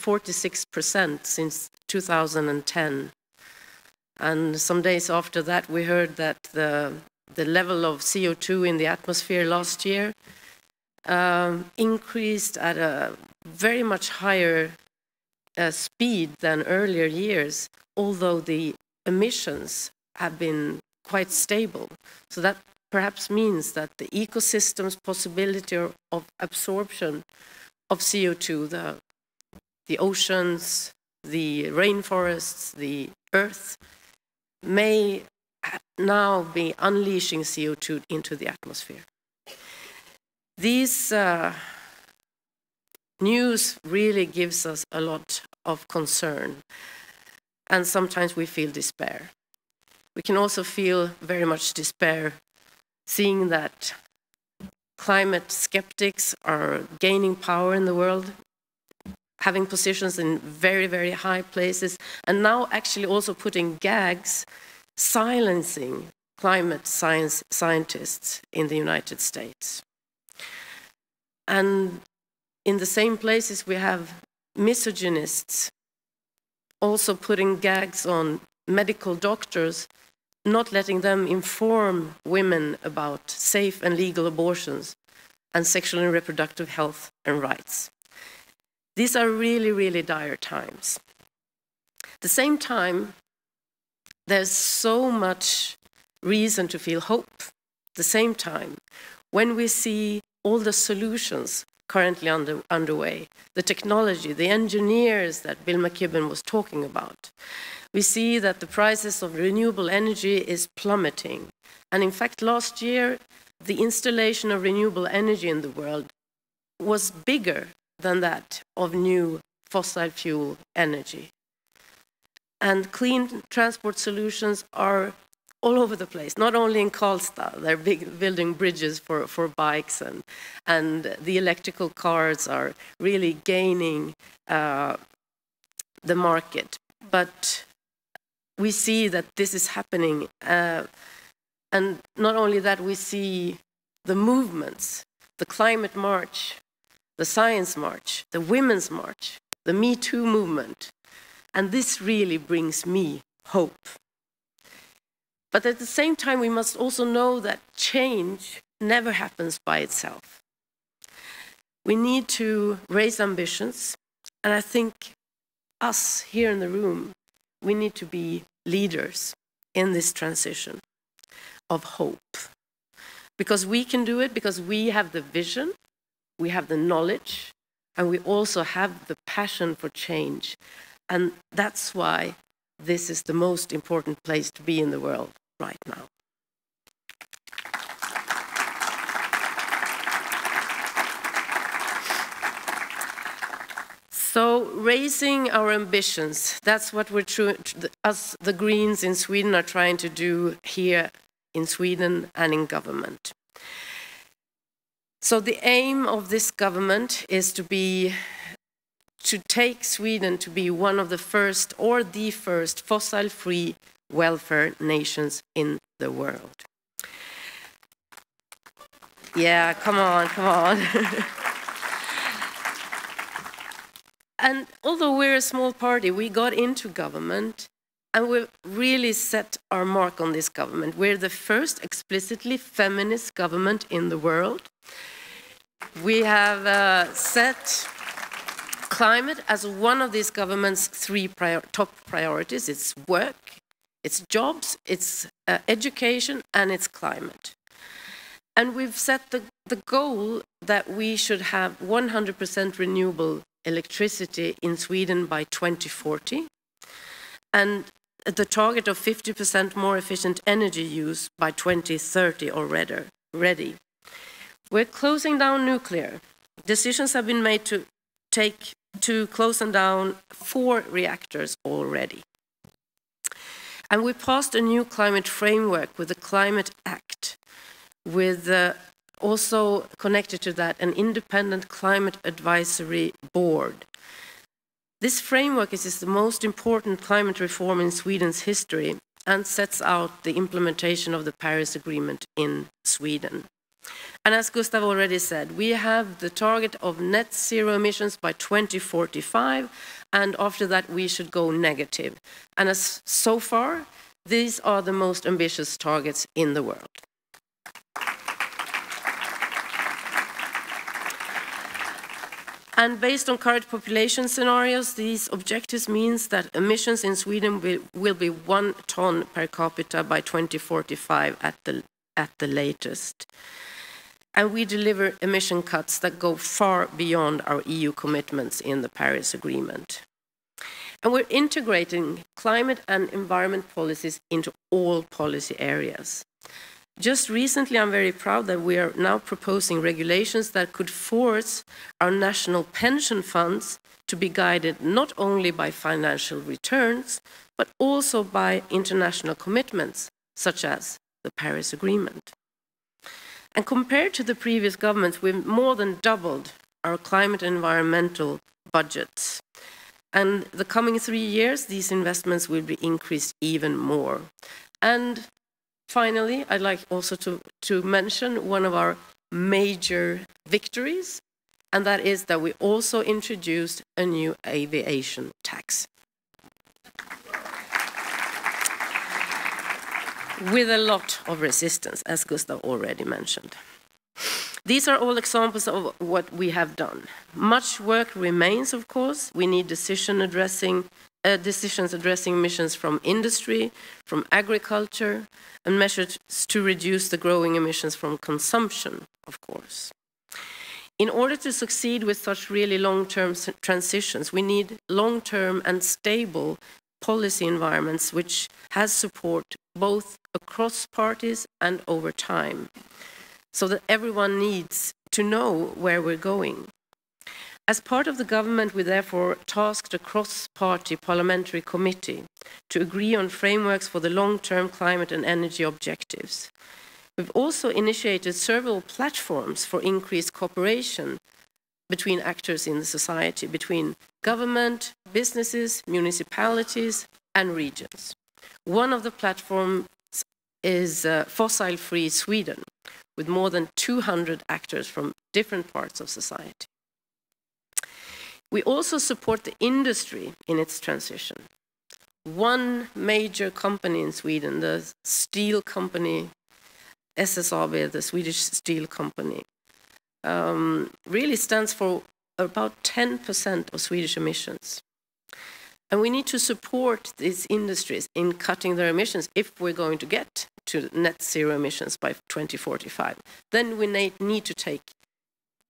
46% since 2010. And some days after that, we heard that the level of CO2 in the atmosphere last year increased at a very much higher speed than earlier years, although the emissions have been quite stable. So that perhaps means that the ecosystem's possibility of absorption of CO2, the oceans, the rainforests, the earth, may now be unleashing CO2 into the atmosphere. These news really gives us a lot of concern, and sometimes we feel despair. We can also feel very much despair seeing that climate skeptics are gaining power in the world, having positions in very, very high places, and now actually also putting gags, silencing climate scientists in the United States. And in the same places we have misogynists also putting gags on medical doctors, not letting them inform women about safe and legal abortions and sexual and reproductive health and rights. These are really, really dire times. At the same time, there's so much reason to feel hope. At the same time, when we see all the solutions currently underway, the technology, the engineers that Bill McKibben was talking about, we see that the prices of renewable energy is plummeting. And in fact, last year, the installation of renewable energy in the world was bigger than that of new fossil fuel energy. And clean transport solutions are all over the place, not only in Karlstad. They're building bridges for bikes, and the electrical cars are really gaining the market. But we see that this is happening. And not only that, we see the movements, the climate march, the science march, the women's march, the Me Too movement. And this really brings me hope. But at the same time, we must also know that change never happens by itself. We need to raise ambitions, and I think us here in the room, we need to be leaders in this transition of hope. Because we can do it, because we have the vision, we have the knowledge, and we also have the passion for change. And that's why this is the most important place to be in the world right now. So raising our ambitions, that's what us, the Greens in Sweden, are trying to do here in Sweden and in government. So the aim of this government is to take Sweden to be one of the first or the first fossil-free welfare nations in the world. Yeah, come on, come on. And although we're a small party, we got into government and we've really set our mark on this government. We're the first explicitly feminist government in the world. We have set climate as one of this government's three top priorities. It's work, it's jobs, it's education, and it's climate. And we've set the goal that we should have 100% renewable electricity in Sweden by 2040, and the target of 50% more efficient energy use by 2030 already. We're closing down nuclear. Decisions have been made to close down 4 reactors already. And we passed a new climate framework with the Climate Act, with also connected to that an independent climate advisory board. This framework is the most important climate reform in Sweden's history and sets out the implementation of the Paris Agreement in Sweden. And as Gustav already said, we have the target of net zero emissions by 2045, and after that we should go negative. And as so far, these are the most ambitious targets in the world. And based on current population scenarios, these objectives means that emissions in Sweden will be 1 ton per capita by 2045 at the latest. And we deliver emission cuts that go far beyond our EU commitments in the Paris Agreement. And we're integrating climate and environment policies into all policy areas. Just recently, I'm very proud that we are now proposing regulations that could force our national pension funds to be guided not only by financial returns, but also by international commitments, such as the Paris Agreement. And compared to the previous governments, we've more than doubled our climate and environmental budgets. And the coming 3 years, these investments will be increased even more. And finally, I'd like also to mention one of our major victories, and that is that we also introduced a new aviation tax. With a lot of resistance, as Gustav already mentioned. These are all examples of what we have done. Much work remains, of course. We need decisions addressing emissions from industry, from agriculture, and measures to reduce the growing emissions from consumption, of course. In order to succeed with such really long-term transitions, we need long-term and stable policy environments which has support both across parties and over time, so that everyone needs to know where we're going. As part of the government, we therefore tasked a cross-party parliamentary committee to agree on frameworks for the long-term climate and energy objectives. We've also initiated several platforms for increased cooperation between actors in the society, between government, businesses, municipalities, and regions. One of the platforms is Fossil-Free Sweden, with more than 200 actors from different parts of society. We also support the industry in its transition. One major company in Sweden, the steel company SSAB, the Swedish steel company, really stands for about 10% of Swedish emissions. And we need to support these industries in cutting their emissions if we're going to get to net zero emissions by 2045. Then we need to take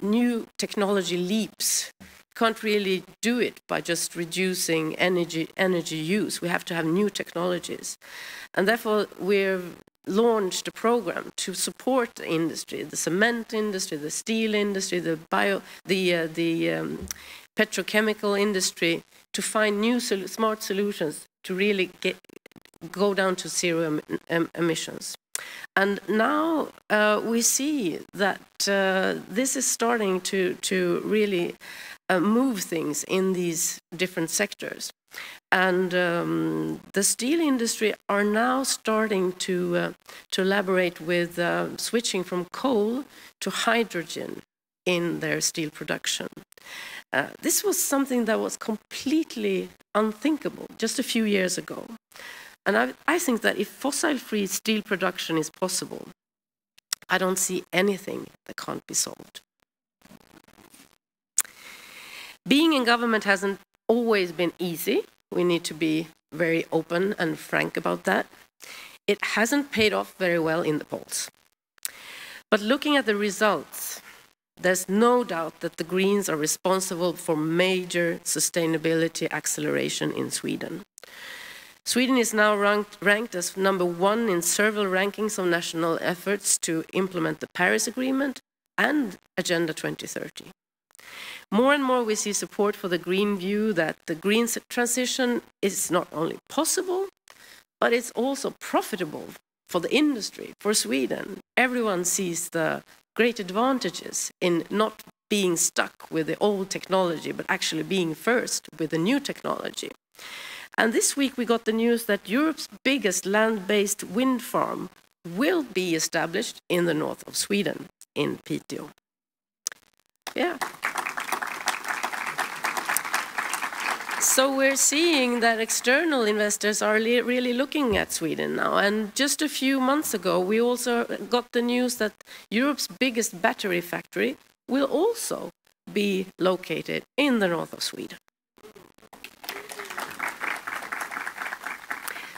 new technology leaps. Can't really do it by just reducing energy use. We have to have new technologies. And therefore, we've launched a program to support the industry, the cement industry, the steel industry, the petrochemical industry, to find new smart solutions to really go down to zero emissions. And now we see that this is starting to really move things in these different sectors. And the steel industry are now starting to elaborate with switching from coal to hydrogen in their steel production. This was something that was completely unthinkable just a few years ago. And I think that if fossil-free steel production is possible, I don't see anything that can't be solved. Being in government hasn't always been easy. We need to be very open and frank about that. It hasn't paid off very well in the polls. But looking at the results, there's no doubt that the Greens are responsible for major sustainability acceleration in Sweden. Sweden is now ranked as #1 in several rankings of national efforts to implement the Paris Agreement and Agenda 2030. More and more we see support for the green view that the green transition is not only possible, but it's also profitable for the industry, for Sweden. Everyone sees the great advantages in not being stuck with the old technology, but actually being first with the new technology. And this week we got the news that Europe's biggest land-based wind farm will be established in the north of Sweden. in Piteå. Yeah. So we're seeing that external investors are really looking at Sweden now. And just a few months ago, we also got the news that Europe's biggest battery factory will also be located in the north of Sweden.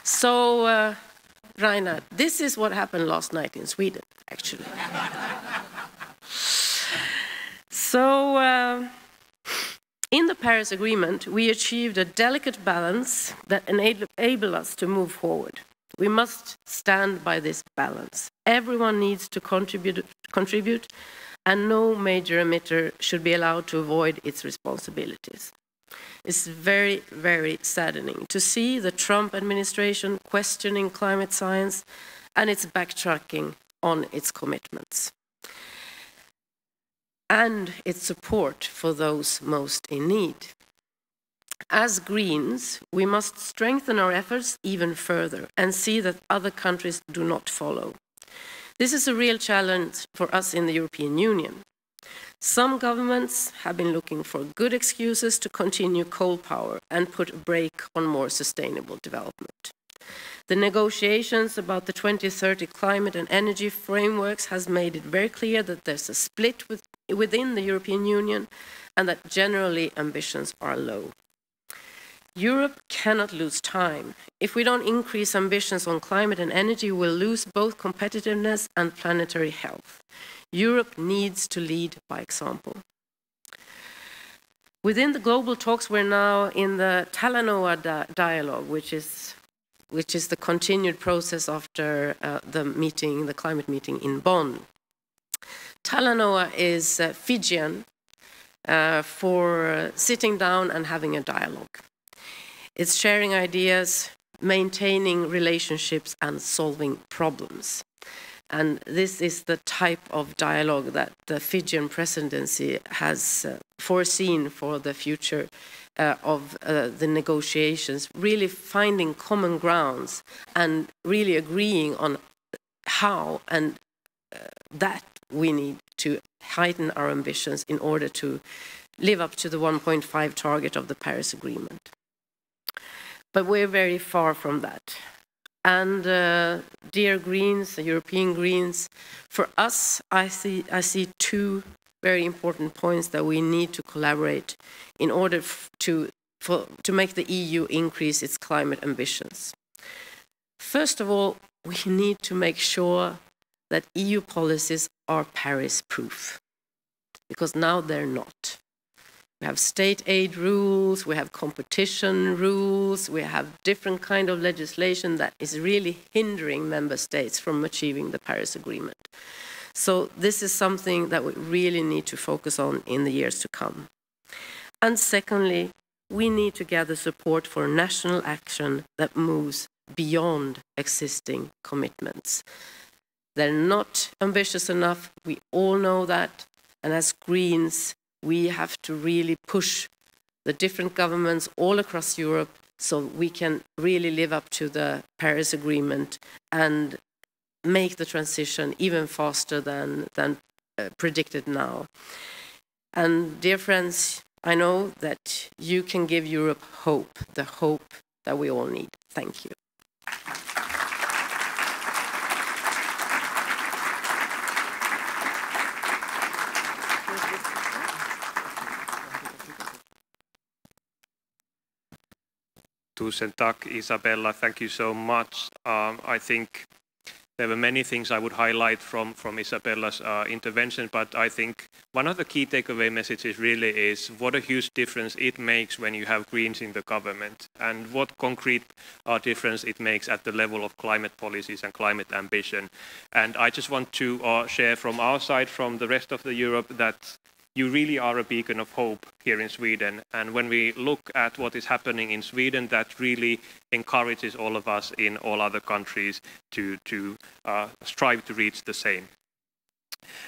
So, Rainer, this is what happened last night in Sweden, actually. So, in the Paris Agreement, we achieved a delicate balance that enabled us to move forward. We must stand by this balance. Everyone needs to contribute, and no major emitter should be allowed to avoid its responsibilities. It's very, very saddening to see the Trump administration questioning climate science and its backtracking on its commitments and its support for those most in need. As Greens, we must strengthen our efforts even further and see that other countries do not follow. This is a real challenge for us in the European Union. Some governments have been looking for good excuses to continue coal power and put a brake on more sustainable development. The negotiations about the 2030 climate and energy frameworks has made it very clear that there's a split within the European Union and that generally ambitions are low. Europe cannot lose time. If we don't increase ambitions on climate and energy, we'll lose both competitiveness and planetary health. Europe needs to lead by example. Within the global talks, we're now in the Talanoa dialogue, which is the continued process after the climate meeting in Bonn. Talanoa is Fijian for sitting down and having a dialogue. It's sharing ideas, maintaining relationships, and solving problems. And this is the type of dialogue that the Fijian presidency has foreseen for the future of the negotiations, really finding common grounds and really agreeing on how and that we need to heighten our ambitions in order to live up to the 1.5 target of the Paris Agreement. But we're very far from that. And dear Greens, the European Greens, for us, I see two very important points that we need to collaborate in order to make the EU increase its climate ambitions. First of all, we need to make sure that EU policies are Paris-proof, because now they're not. We have state aid rules, we have competition rules, we have different kind of legislation that is really hindering member states from achieving the Paris Agreement. So this is something that we really need to focus on in the years to come. And secondly, we need to gather support for national action that moves beyond existing commitments. They're not ambitious enough, we all know that, and as Greens, we have to really push the different governments all across Europe so we can really live up to the Paris Agreement and make the transition even faster than predicted now. And dear friends, I know that you can give Europe hope, the hope that we all need. Thank you. Tusen tack, Isabella. Thank you so much. I think there were many things I would highlight from Isabella's intervention, but I think one of the key takeaway messages really is what a huge difference it makes when you have Greens in the government, and what concrete difference it makes at the level of climate policies and climate ambition. And I just want to share from our side, from the rest of the Europe, that you really are a beacon of hope here in Sweden. And when we look at what is happening in Sweden, that really encourages all of us in all other countries to strive to reach the same.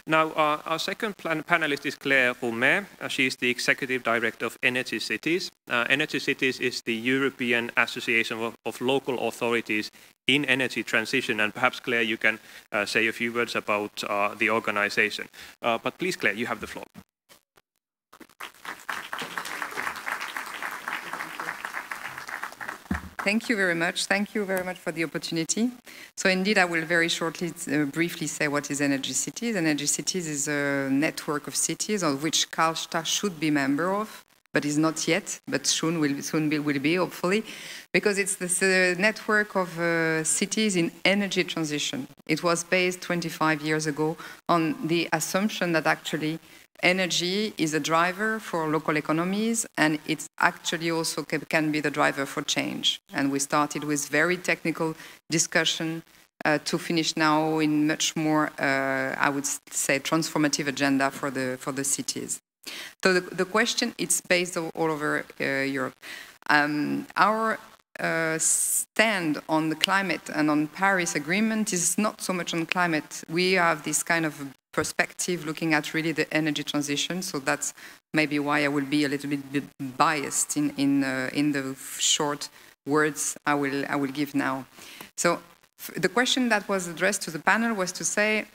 Now, our second panelist is Claire Roumet. She's the Executive Director of Energy Cities. Energy Cities is the European Association of Local Authorities in energy transition. And perhaps, Claire, you can say a few words about the organization. But please, Claire, you have the floor. Thank you very much. Thank you very much for the opportunity. So indeed, I will very shortly, briefly say what is Energy Cities. Energy Cities is a network of cities of which Karlstad should be member of, but is not yet, but soon will be, hopefully, because it's this network of cities in energy transition. It was based 25 years ago on the assumption that actually energy is a driver for local economies, and it actually also can be the driver for change. And we started with very technical discussion to finish now in much more, I would say, transformative agenda for the cities. So the question, it's based all over Europe. Our stand on the climate and on Paris Agreement is not so much on climate. We have this kind of perspective looking at really the energy transition. So that's maybe why I will be a little bit biased in the short words I will give now. So the question that was addressed to the panel was to say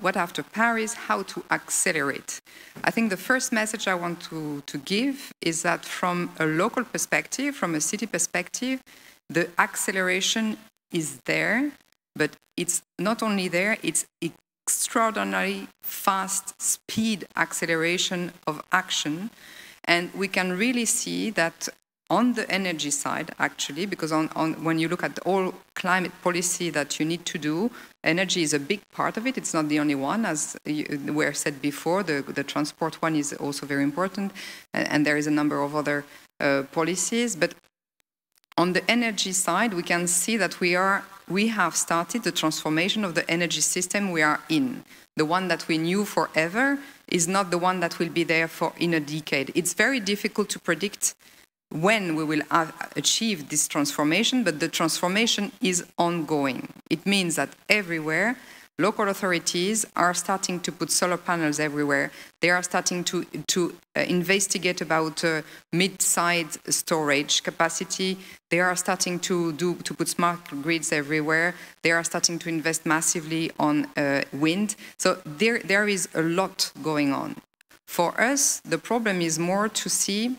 what after Paris, how to accelerate. I think the first message I want to give is that from a local perspective, from a city perspective, the acceleration is there, but it's not only there, it's extraordinarily fast speed acceleration of action. And we can really see that on the energy side, actually, because when you look at all climate policy that you need to do, energy is a big part of it. It's not the only one, as were said before. The transport one is also very important, and there is a number of other policies. But on the energy side, we can see that we have started the transformation of the energy system we are in. The one that we knew forever is not the one that will be there for in a decade. It's very difficult to predict when we will achieve this transformation, but the transformation is ongoing. It means that everywhere, local authorities are starting to put solar panels everywhere. They are starting to investigate about mid-sized storage capacity. They are starting to put smart grids everywhere. They are starting to invest massively on wind. So there is a lot going on. For us, the problem is more to see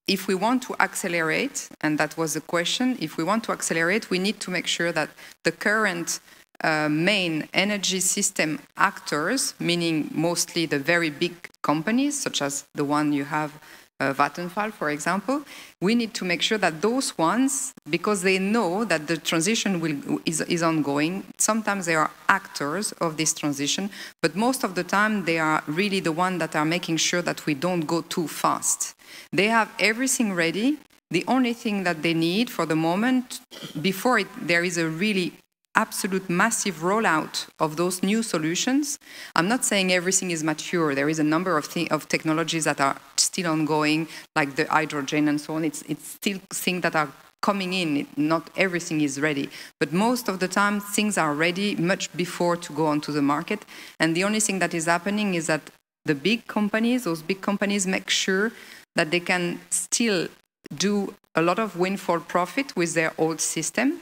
if we want to accelerate, and that was the question, if we want to accelerate, we need to make sure that the current main energy system actors, meaning mostly the very big companies, such as the one you have, Vattenfall, for example, we need to make sure that those ones, because they know that the transition is ongoing, sometimes they are actors of this transition, but most of the time they are really the ones that are making sure that we don't go too fast. They have everything ready. The only thing that they need for the moment, before there is a really absolute massive rollout of those new solutions. I'm not saying everything is mature. There is a number of technologies that are still ongoing, like the hydrogen and so on. It's still things that are coming in. Not everything is ready. But most of the time, things are ready much before to go onto the market. And the only thing that is happening is that the big companies, those big companies, make sure that they can still do a lot of windfall profit with their old system,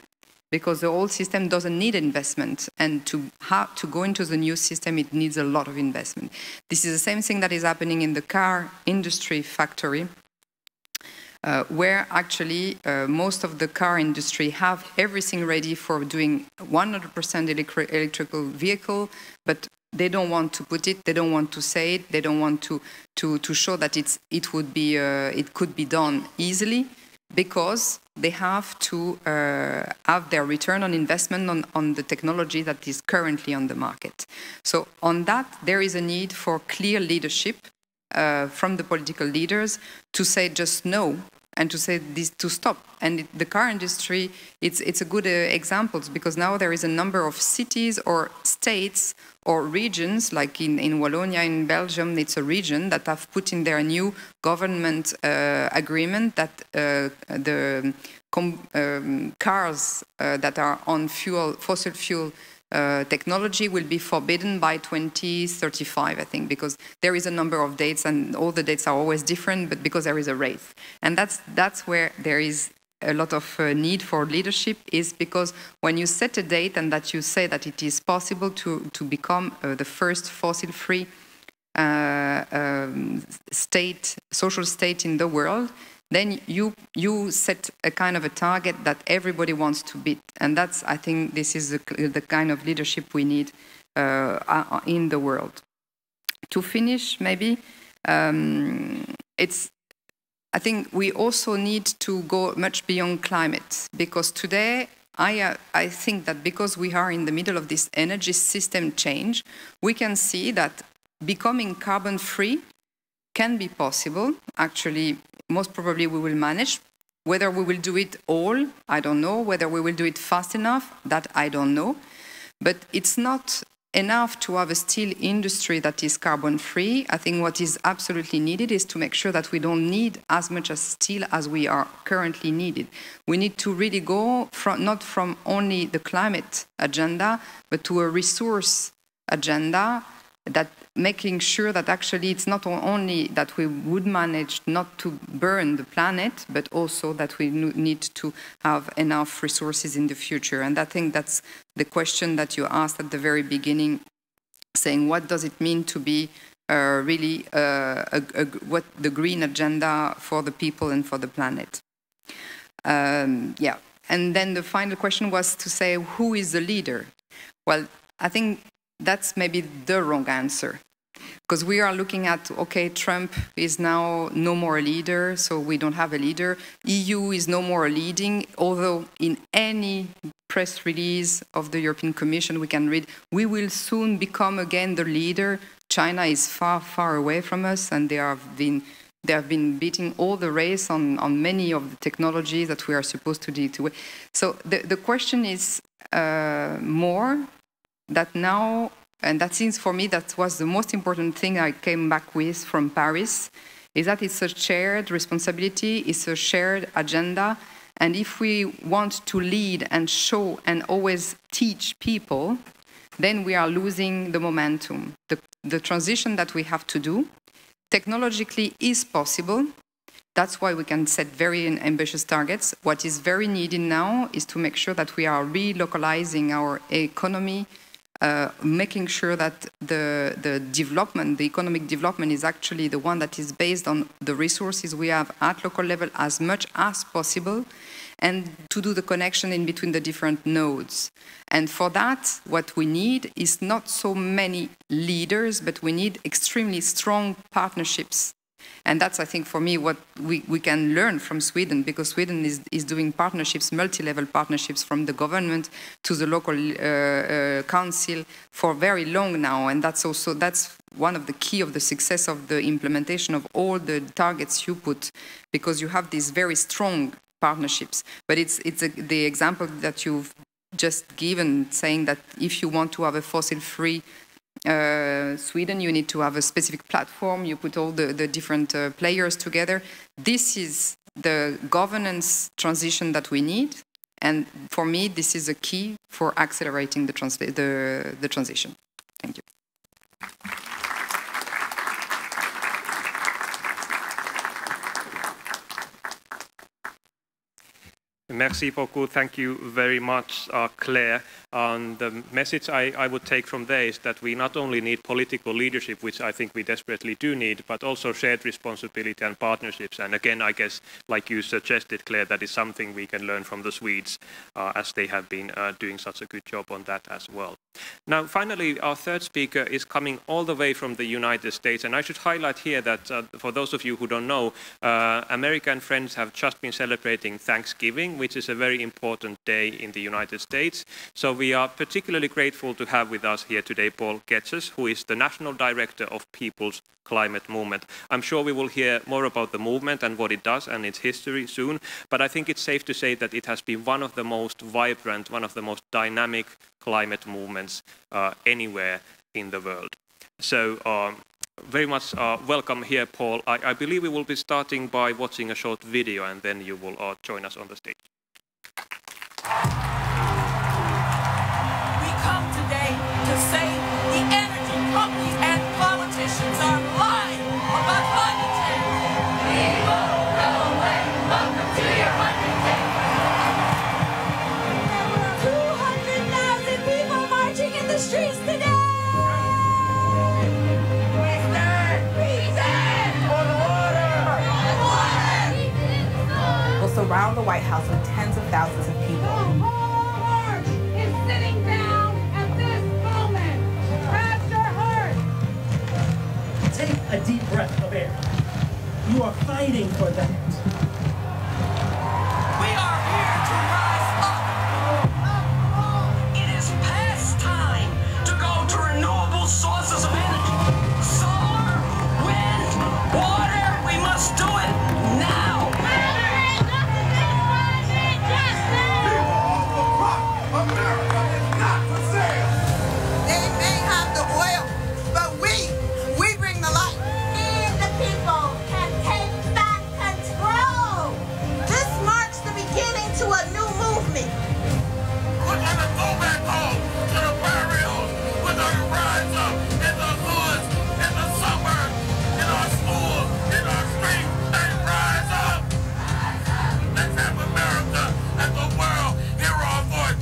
because the old system doesn't need investment, and to go into the new system, it needs a lot of investment. This is the same thing that is happening in the car industry factory, where actually most of the car industry have everything ready for doing 100% electrical vehicle, but they don't want to put it, they don't want to say it, they don't want to show that it could be done easily, because they have to have their return on investment on the technology that is currently on the market. So on that, there is a need for clear leadership from the political leaders to say just no, and to say this to stop. And the car industry, it's a good example, because now there is a number of cities or states or regions, like in Wallonia in Belgium, it's a region that have put in their new government agreement that the cars that are on fossil fuel technology will be forbidden by 2035, I think, because there is a number of dates, and all the dates are always different, but because there is a race. And that's where there is a lot of need for leadership is because when you set a date and that you say that it is possible to become the first fossil-free social state in the world, then you set a kind of a target that everybody wants to beat. And that's, I think, this is the kind of leadership we need in the world. To finish, maybe, I think we also need to go much beyond climate, because today I think that because we are in the middle of this energy system change, we can see that becoming carbon-free can be possible. Actually, most probably we will manage. Whether we will do it all, I don't know. Whether we will do it fast enough, that I don't know. But it's not enough to have a steel industry that is carbon-free. I think what is absolutely needed is to make sure that we don't need as much as steel as we are currently needed. We need to really go not from only the climate agenda, but to a resource agenda, that making sure that actually it's not only that we would manage not to burn the planet, but also that we need to have enough resources in the future. And I think that's the question that you asked at the very beginning, saying what does it mean to be really what the green agenda for the people and for the planet. Yeah. And then the final question was to say, who is the leader? Well, I think that's maybe the wrong answer, because we are looking at, okay, Trump is now no more a leader, so we don't have a leader. EU is no more leading, although in any press release of the European Commission we can read, we will soon become again the leader. China is far, far away from us, and they have been beating all the race on many of the technologies that we are supposed to deal with. So the question is more that now, and that seems for me that was the most important thing I came back with from Paris, is that it's a shared responsibility, it's a shared agenda, and if we want to lead and show and always teach people, then we are losing the momentum. The transition that we have to do technologically is possible. That's why we can set very ambitious targets. What is very needed now is to make sure that we are relocalizing our economy, making sure that the economic development is actually the one that is based on the resources we have at local level as much as possible, and to do the connection in between the different nodes. And for that, what we need is not so many leaders, but we need extremely strong partnerships. And that's, I think, for me, what we can learn from Sweden, because Sweden is doing partnerships, multi-level partnerships, from the government to the local council for very long now. And that's one of the key of the success of the implementation of all the targets you put, because you have these very strong partnerships. But it's the example that you've just given, saying that if you want to have a fossil-free Sweden, you need to have a specific platform, you put all the different players together. This is the governance transition that we need, and for me this is a key for accelerating the transition. Thank you. Merci beaucoup. Thank you very much, Claire. The message I would take from there is that we not only need political leadership, which I think we desperately do need, but also shared responsibility and partnerships. And again, I guess, like you suggested, Claire, that is something we can learn from the Swedes, as they have been doing such a good job on that as well. Now, finally, our third speaker is coming all the way from the United States. And I should highlight here that for those of you who don't know, America and friends have just been celebrating Thanksgiving, which is a very important day in the United States. So we are particularly grateful to have with us here today Paul Getches, who is the National Director of People's Climate Movement. I'm sure we will hear more about the movement and what it does and its history soon, but I think it's safe to say that it has been one of the most vibrant, one of the most dynamic climate movements anywhere in the world. So very much welcome here, Paul. I believe we will be starting by watching a short video, and then you will join us on the stage. We come today to say the energy companies and politicians are lying about climate change. We will go away. Welcome to your 100 days. surround the White House with tens of thousands of people. The whole earth is sitting down at this moment. Grab your heart. Take a deep breath of air. You are fighting for that. We are here to rise up. It is past time to go to renewable sources of energy. Solar, wind, water, we must do it now. America is not for sale. They may have the oil, but we bring the light. And the people can take back control. This marks the beginning to a new movement. We're gonna go back home to the barrios. We're gonna rise up in the hoods, in the suburbs, in our schools, in our streets, and rise up. Let's have America and the world hear our voice.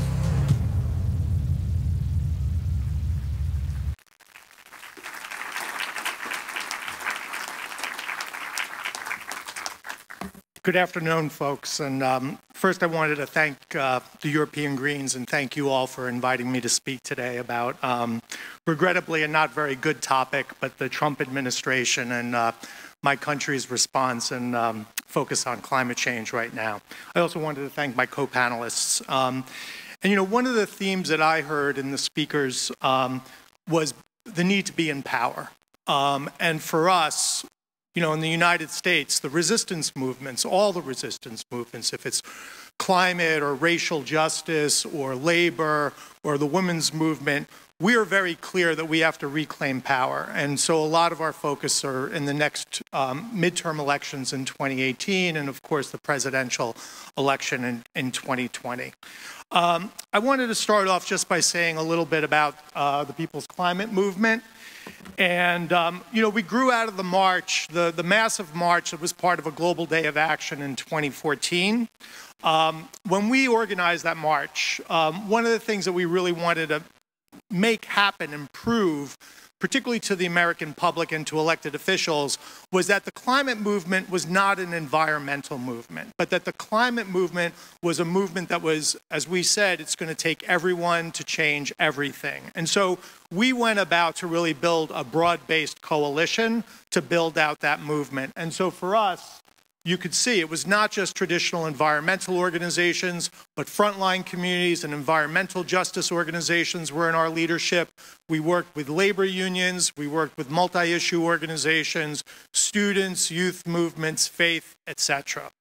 Good afternoon, folks. And first, I wanted to thank the European Greens and thank you all for inviting me to speak today about, regrettably, a not very good topic, but the Trump administration and my country's response and focus on climate change right now. I also wanted to thank my co-panelists. And, you know, one of the themes that I heard in the speakers was the need to be in power. And for us, you know, in the United States, the resistance movements, all the resistance movements, if it's climate or racial justice or labor or the women's movement, we are very clear that we have to reclaim power. And so a lot of our focus are in the next midterm elections in 2018 and, of course, the presidential election in 2020. I wanted to start off just by saying a little bit about the People's Climate Movement. And, you know, we grew out of the march, the massive march that was part of a global day of action in 2014. When we organized that march, one of the things that we really wanted to make happen and prove, particularly to the American public and to elected officials, was that the climate movement was not an environmental movement, but that the climate movement was a movement that was, as we said, it's going to take everyone to change everything. And so we went about to really build a broad-based coalition to build out that movement. And so for us, you could see it was not just traditional environmental organizations, but frontline communities and environmental justice organizations were in our leadership. We worked with labor unions, we worked with multi-issue organizations, students, youth movements, faith, etc.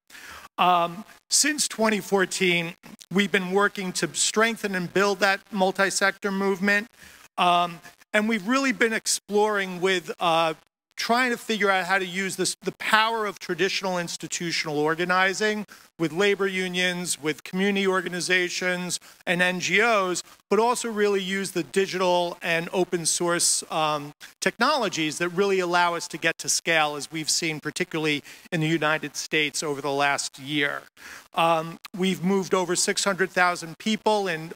Since 2014, we've been working to strengthen and build that multi-sector movement. And we've really been exploring with trying to figure out how to use the power of traditional institutional organizing with labor unions, with community organizations and NGOs, but also really use the digital and open source technologies that really allow us to get to scale, as we've seen particularly in the United States over the last year. We've moved over 600,000 people in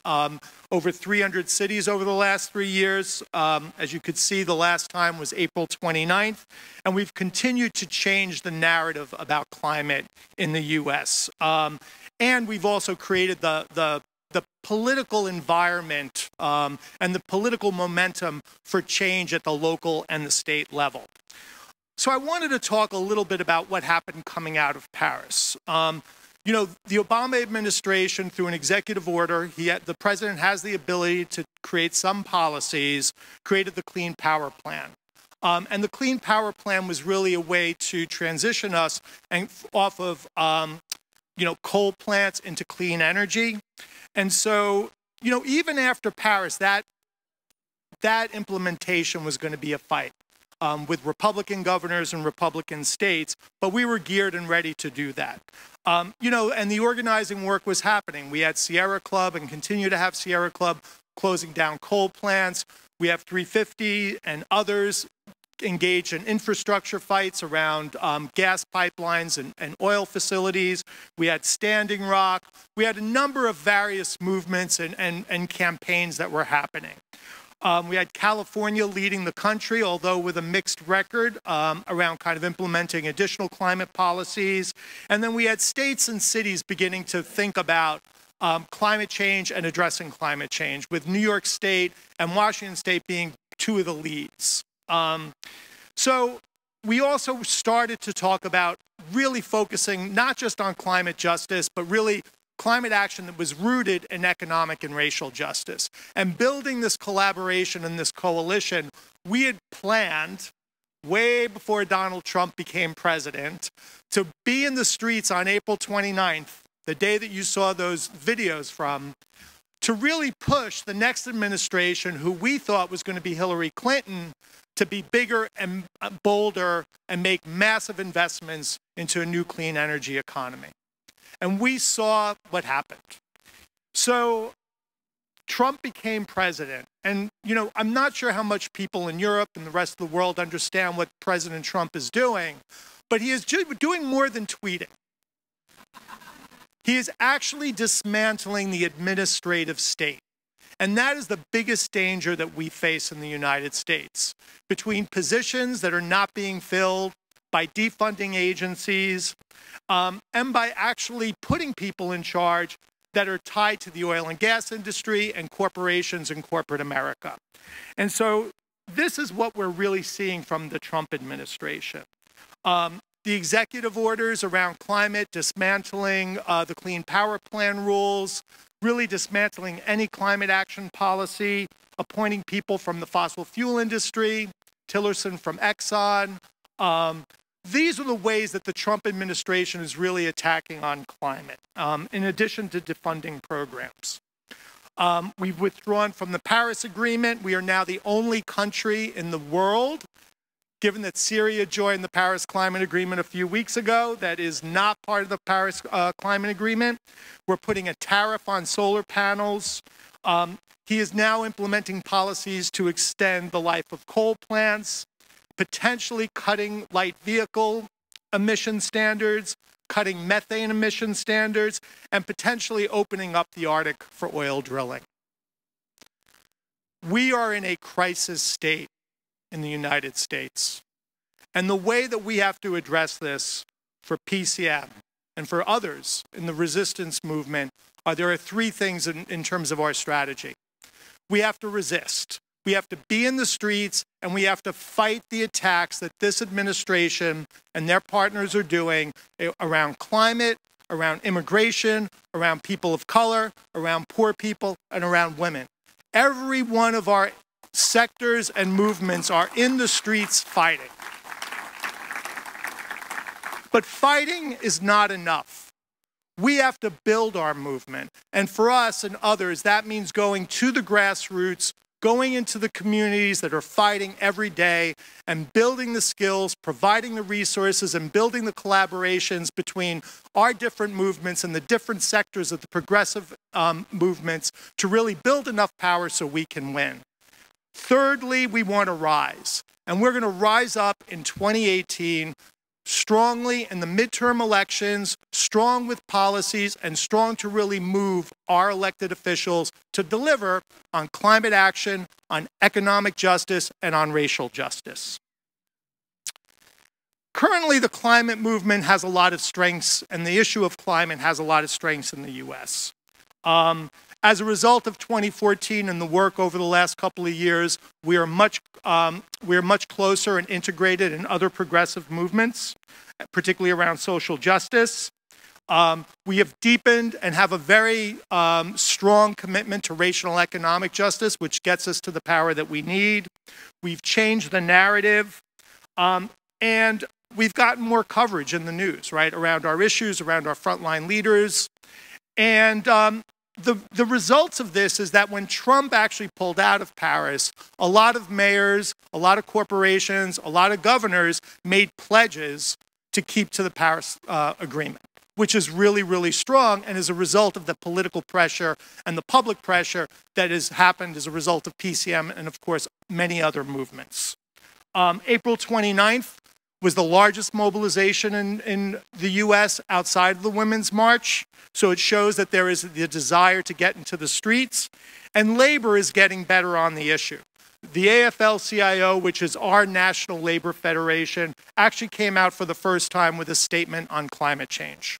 over 300 cities over the last 3 years. As you could see, the last time was April 29th. And we've continued to change the narrative about climate in the U.S. And we've also created the political environment and the political momentum for change at the local and the state level. So I wanted to talk a little bit about what happened coming out of Paris. You know, the Obama administration, through an executive order, the president has the ability to create some policies, created the Clean Power Plan. And the Clean Power Plan was really a way to transition us off of, you know, coal plants into clean energy. And so, you know, even after Paris, that implementation was going to be a fight with Republican governors and Republican states, but we were geared and ready to do that. You know, and the organizing work was happening. We had Sierra Club and continue to have Sierra Club closing down coal plants. We have 350 and others engaged in infrastructure fights around gas pipelines and oil facilities. We had Standing Rock. We had a number of various movements and campaigns that were happening. We had California leading the country, although with a mixed record around kind of implementing additional climate policies. And then we had states and cities beginning to think about climate change and addressing climate change, with New York State and Washington State being two of the leads. So we also started to talk about really focusing not just on climate justice, but really climate action that was rooted in economic and racial justice. And building this collaboration and this coalition, we had planned way before Donald Trump became president to be in the streets on April 29th, the day that you saw those videos from, to really push the next administration, who we thought was going to be Hillary Clinton, to be bigger and bolder and make massive investments into a new clean energy economy. And we saw what happened. So Trump became president. And, you know, I'm not sure how much people in Europe and the rest of the world understand what President Trump is doing, but he is doing more than tweeting. He is actually dismantling the administrative state. And that is the biggest danger that we face in the United States, between positions that are not being filled, by defunding agencies, and by actually putting people in charge that are tied to the oil and gas industry and corporations in corporate America. And so this is what we're really seeing from the Trump administration. The executive orders around climate, dismantling the Clean Power Plan rules, really dismantling any climate action policy, appointing people from the fossil fuel industry, Tillerson from Exxon. These are the ways that the Trump administration is really attacking on climate, in addition to defunding programs. We've withdrawn from the Paris Agreement. We are now the only country in the world, given that Syria joined the Paris Climate Agreement a few weeks ago, that is not part of the Paris Climate Agreement. We're putting a tariff on solar panels. He is now implementing policies to extend the life of coal plants, potentially cutting light vehicle emission standards, cutting methane emission standards, and potentially opening up the Arctic for oil drilling. We are in a crisis state in the United States. And the way that we have to address this for PCM and for others in the resistance movement there are three things in terms of our strategy. We have to resist. We have to be in the streets, and we have to fight the attacks that this administration and their partners are doing around climate, around immigration, around people of color, around poor people, and around women. Every one of our sectors and movements are in the streets fighting. But fighting is not enough. We have to build our movement. And for us and others, that means going to the grassroots, going into the communities that are fighting every day and building the skills, providing the resources, and building the collaborations between our different movements and the different sectors of the progressive movements to really build enough power so we can win. Thirdly, we want to rise. And we're going to rise up in 2018 strongly in the midterm elections, strong with policies, and strong to really move our elected officials to deliver on climate action, on economic justice, and on racial justice. Currently, the climate movement has a lot of strengths, and the issue of climate has a lot of strengths in the U.S. As a result of 2014 and the work over the last couple of years, we are much closer and integrated in other progressive movements, particularly around social justice. We have deepened and have a very strong commitment to racial and economic justice, which gets us to the power that we need. We've changed the narrative, and we've gotten more coverage in the news, right, around our issues, around our frontline leaders. And the results of this is that when Trump actually pulled out of Paris, a lot of mayors, a lot of corporations, a lot of governors made pledges to keep to the Paris Agreement, which is really, really strong and is a result of the political pressure and the public pressure that has happened as a result of PCM and, of course, many other movements. April 29th was the largest mobilization in the U.S. outside of the Women's March. So it shows that there is the desire to get into the streets. And labor is getting better on the issue. The AFL-CIO, which is our national labor federation, actually came out for the first time with a statement on climate change.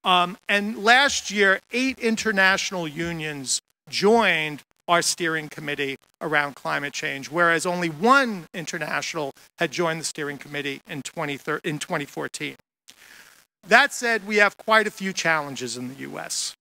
And last year, 8 international unions joined our steering committee around climate change, whereas only 1 international had joined the steering committee in 2014. That said, we have quite a few challenges in the US.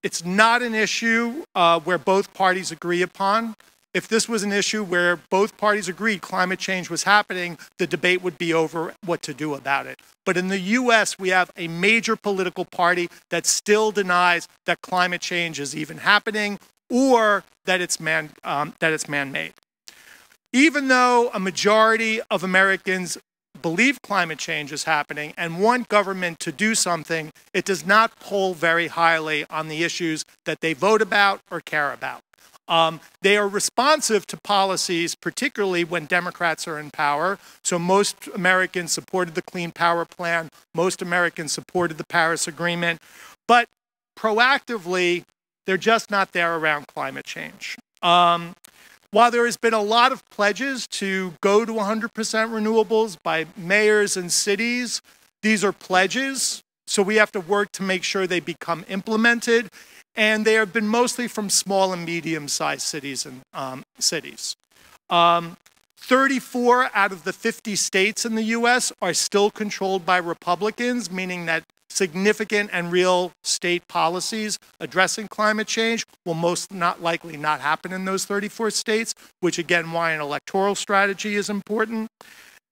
It's not an issue where both parties agree upon. If this was an issue where both parties agreed climate change was happening, the debate would be over what to do about it. But in the US, we have a major political party that still denies that climate change is even happening or that it's man-made. Even though a majority of Americans believe climate change is happening and want government to do something, it does not poll very highly on the issues that they vote about or care about. They are responsive to policies, particularly when Democrats are in power. So most Americans supported the Clean Power Plan. Most Americans supported the Paris Agreement. But proactively, they're just not there around climate change. While there has been a lot of pledges to go to 100% renewables by mayors and cities, these are pledges. So we have to work to make sure they become implemented. And they have been mostly from small and medium-sized cities and 34 out of the 50 states in the US are still controlled by Republicans, meaning that significant and real state policies addressing climate change will most not likely not happen in those 34 states, which again, why an electoral strategy is important.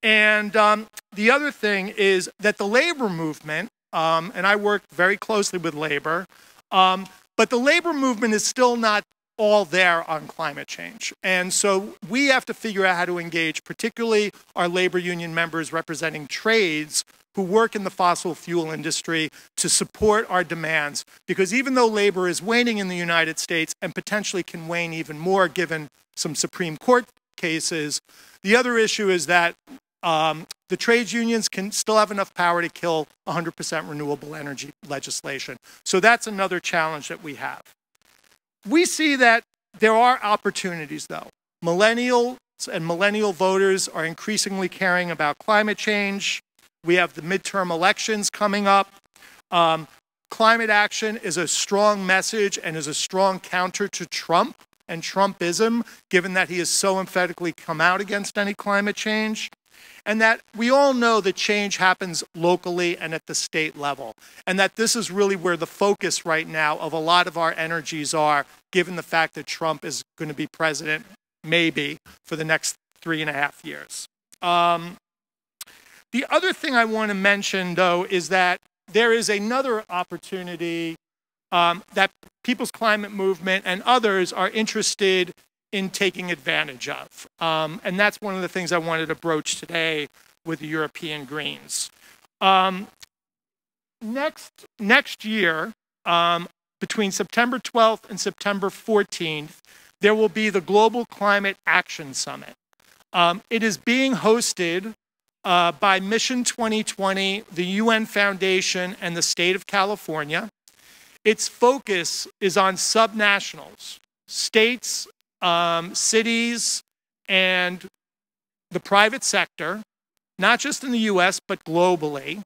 And the other thing is that the labor movement, and I work very closely with labor, but the labor movement is still not all there on climate change. And so we have to figure out how to engage, particularly our labor union members representing trades who work in the fossil fuel industry, to support our demands. Because even though labor is waning in the United States and potentially can wane even more given some Supreme Court cases, the other issue is that the trades unions can still have enough power to kill 100% renewable energy legislation. So that's another challenge that we have. We see that there are opportunities, though. Millennials and millennial voters are increasingly caring about climate change. We have the midterm elections coming up. Climate action is a strong message and is a strong counter to Trump and Trumpism, given that he has so emphatically come out against any climate change. And that we all know that change happens locally and at the state level. And that this is really where the focus right now of a lot of our energies are, given the fact that Trump is going to be president, maybe, for the next 3.5 years. The other thing I want to mention, though, is that there is another opportunity that People's Climate Movement and others are interested in taking advantage of. And that's one of the things I wanted to broach today with the European Greens. Next year, between September 12th and September 14th, there will be the Global Climate Action Summit. It is being hosted by Mission 2020, the UN Foundation, and the state of California. Its focus is on subnationals, states, cities, and the private sector, not just in the US, but globally.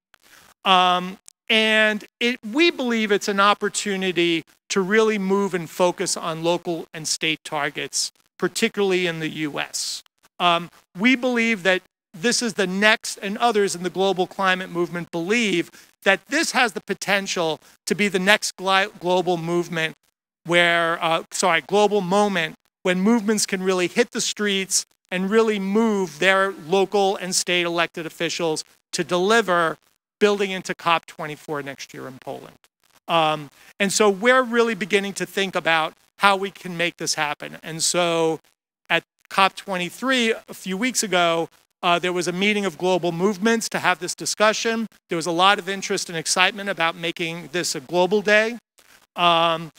And we believe it's an opportunity to really move and focus on local and state targets, particularly in the US. We believe that this is the next, and others in the global climate movement believe that this has the potential to be the next global movement where, global moment when movements can really hit the streets and really move their local and state elected officials to deliver, building into COP24 next year in Poland. And so we're really beginning to think about how we can make this happen. And so at COP23 a few weeks ago, there was a meeting of global movements to have this discussion. There was a lot of interest and excitement about making this a global day. And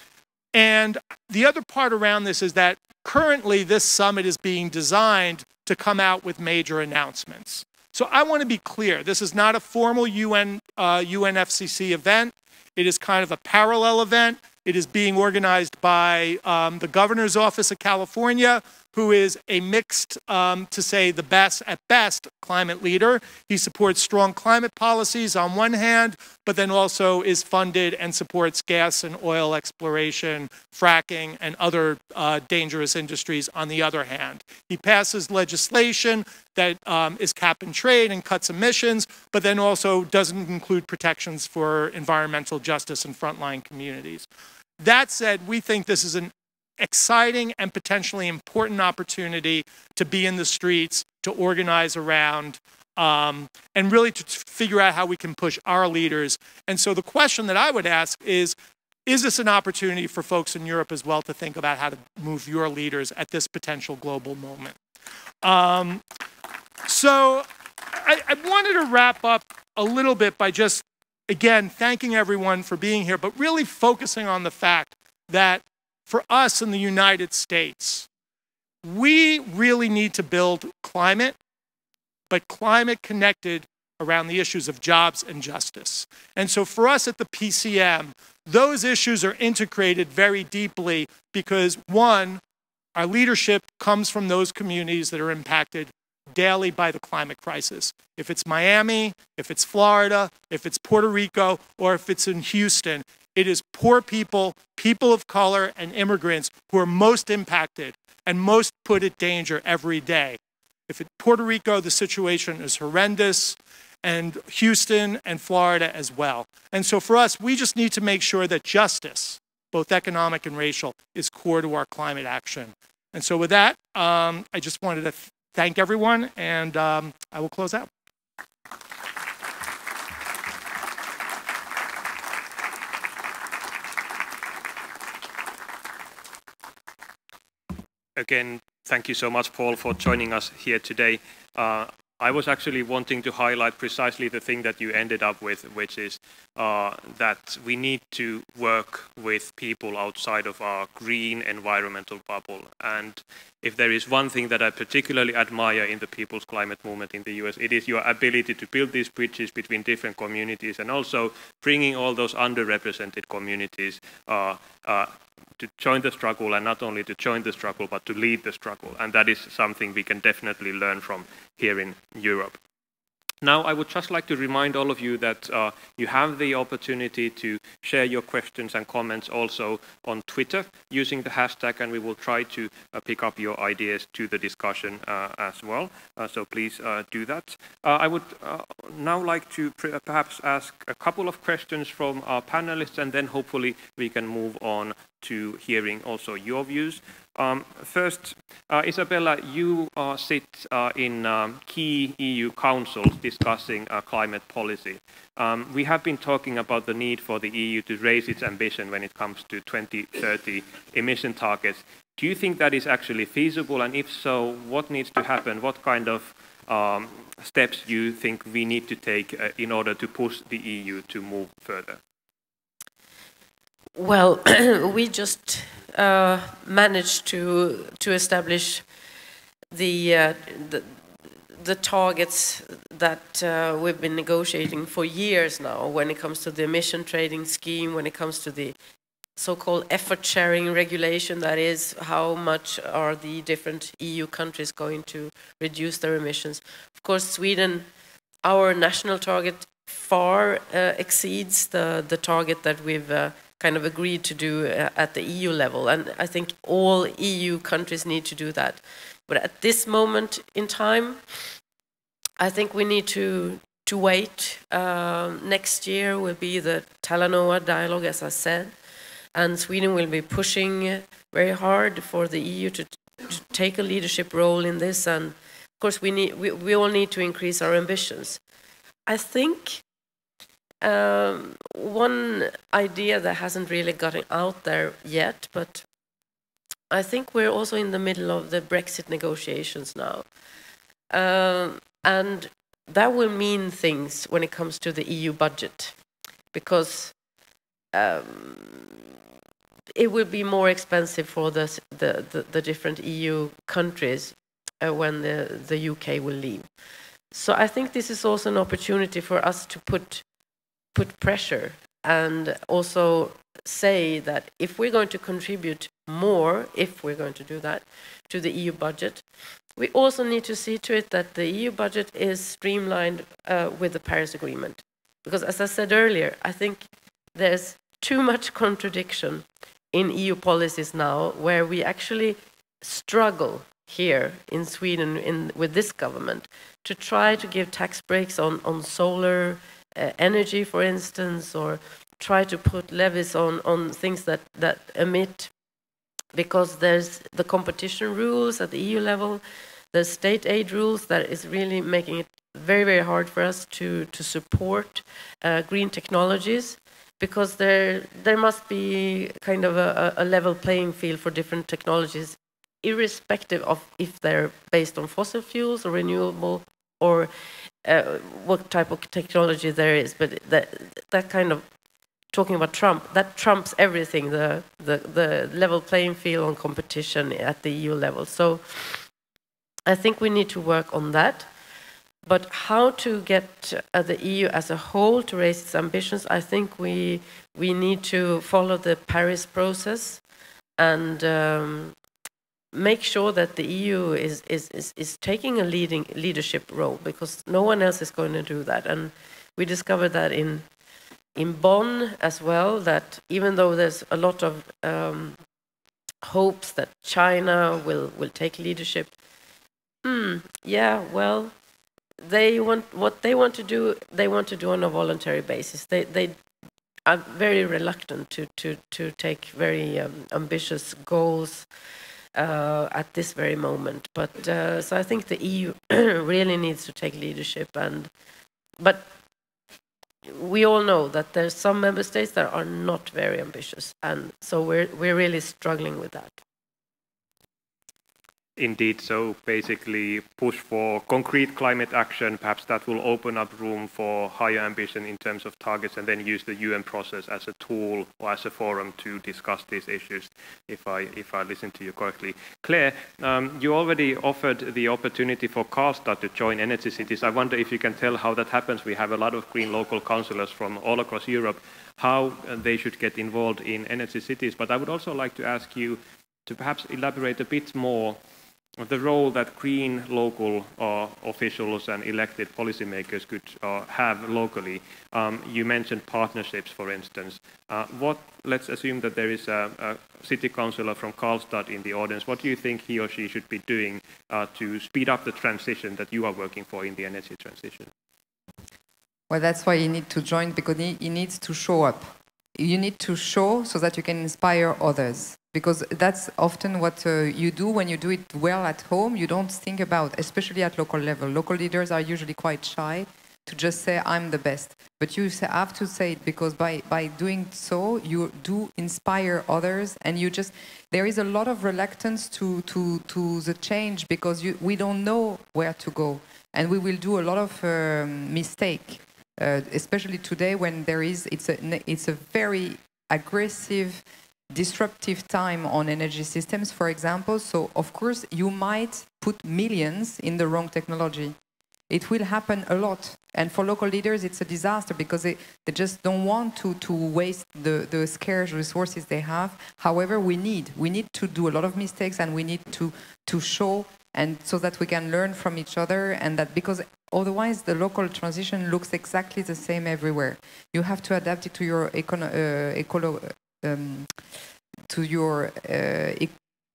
the other part around this is that currently this summit is being designed to come out with major announcements. So I want to be clear, this is not a formal UNFCCC event. It is kind of a parallel event. It is being organized by the Governor's Office of California, who is a mixed, to say the best, at best, climate leader. He supports strong climate policies on one hand, but then also is funded and supports gas and oil exploration, fracking, and other dangerous industries on the other hand. He passes legislation that is cap and trade and cuts emissions, but then also doesn't include protections for environmental justice in frontline communities. That said, we think this is an exciting and potentially important opportunity to be in the streets, to organize around, and really to figure out how we can push our leaders. And so the question that I would ask is this an opportunity for folks in Europe as well to think about how to move your leaders at this potential global moment? So I wanted to wrap up a little bit by just, again, thanking everyone for being here, but really focusing on the fact that for us in the United States, we really need to build climate, but climate connected around the issues of jobs and justice. And so for us at the PCM, those issues are integrated very deeply because, one, our leadership comes from those communities that are impacted daily by the climate crisis. If it's Miami, if it's Florida, if it's Puerto Rico, or if it's in Houston, it is poor people, people of color, and immigrants who are most impacted and most put at danger every day. If it's Puerto Rico, the situation is horrendous, and Houston and Florida as well. And so for us, we just need to make sure that justice, both economic and racial, is core to our climate action. And so with that, I just wanted to thank everyone, and I will close out. Again, thank you so much, Paul, for joining us here today. I was actually wanting to highlight precisely the thing that you ended up with, which is that we need to work with people outside of our green environmental bubble. And if there is one thing that I particularly admire in the People's Climate Movement in the US, it is your ability to build these bridges between different communities and also bringing all those underrepresented communities to join the struggle, and not only to join the struggle, but to lead the struggle. And that is something we can definitely learn from here in Europe. Now, I would just like to remind all of you that you have the opportunity to share your questions and comments also on Twitter using the hashtag, and we will try to pick up your ideas to the discussion as well. So please do that. I would now like to perhaps ask a couple of questions from our panelists, and then hopefully we can move on to hearing also your views. First, Isabella, you sit in key EU councils discussing climate policy. We have been talking about the need for the EU to raise its ambition when it comes to 2030 emission targets. Do you think that is actually feasible? And if so, what needs to happen? What kind of steps do you think we need to take in order to push the EU to move further? Well, we just managed to establish the targets that we've been negotiating for years now when it comes to the emission trading scheme, when it comes to the so-called effort sharing regulation, that is, how much are the different EU countries going to reduce their emissions. Of course, Sweden, our national target far exceeds the target that we've kind of agreed to do at the EU level, and I think all EU countries need to do that. But at this moment in time, I think we need to wait. Next year will be the Talanoa dialogue, as I said, and Sweden will be pushing very hard for the EU to take a leadership role in this, and of course we all need to increase our ambitions. I think one idea that hasn't really gotten out there yet, but I think we're also in the middle of the Brexit negotiations now. And that will mean things when it comes to the EU budget, because it will be more expensive for the different EU countries when the UK will leave. So I think this is also an opportunity for us to put pressure and also say that if we're going to contribute more, if we're going to do that, to the EU budget. We also need to see to it that the EU budget is streamlined with the Paris Agreement. Because as I said earlier, I think there's too much contradiction in EU policies now, where we actually struggle here in Sweden with this government to try to give tax breaks on solar energy, for instance, or try to put levies on things that emit, because there's the competition rules at the EU level, there's state aid rules that is really making it very, very hard for us to support green technologies, because there must be kind of a level playing field for different technologies, irrespective of if they're based on fossil fuels or renewable, or what type of technology there is. But that kind of, talking about Trump, that trumps everything, the level playing field on competition at the EU level. So I think we need to work on that. But how to get the EU as a whole to raise its ambitions, I think we need to follow the Paris process and make sure that the EU is taking a leadership role, because no one else is going to do that. And we discovered that in Bonn as well, that even though there's a lot of hopes that China will take leadership, yeah, well, they want to do on a voluntary basis. They are very reluctant to take very ambitious goals at this very moment. But so I think the EU really needs to take leadership, but we all know that there's some member states that are not very ambitious, and so we're really struggling with that. Indeed, so basically push for concrete climate action. Perhaps that will open up room for higher ambition in terms of targets, and then use the UN process as a tool or as a forum to discuss these issues, if I listen to you correctly. Claire, you already offered the opportunity for Karlstad to join Energy Cities. I wonder if you can tell how that happens. We have a lot of green local councillors from all across Europe, how they should get involved in Energy Cities. But I would also like to ask you to perhaps elaborate a bit more the role that green local officials and elected policymakers could have locally. You mentioned partnerships, for instance. Let's assume that there is a city councillor from Karlstad in the audience. What do you think he or she should be doing to speed up the transition that you are working for in the energy transition? Well, that's why you need to join, because he needs to show up. You need to show so that you can inspire others. Because that's often what you do when you do it well at home. You don't think about, especially at local level. Local leaders are usually quite shy to just say, I'm the best. But you have to say it, because by doing so, you do inspire others. And there is a lot of reluctance to the change, because we don't know where to go. And we will do a lot of mistake, especially today when it's a very aggressive, disruptive time on energy systems, for example. So, of course, you might put millions in the wrong technology. It will happen a lot. And for local leaders, it's a disaster, because they just don't want to waste the scarce resources they have. However, we need to do a lot of mistakes, and we need to show, and so that we can learn from each other, and that, because otherwise the local transition looks exactly the same everywhere. You have to adapt it to your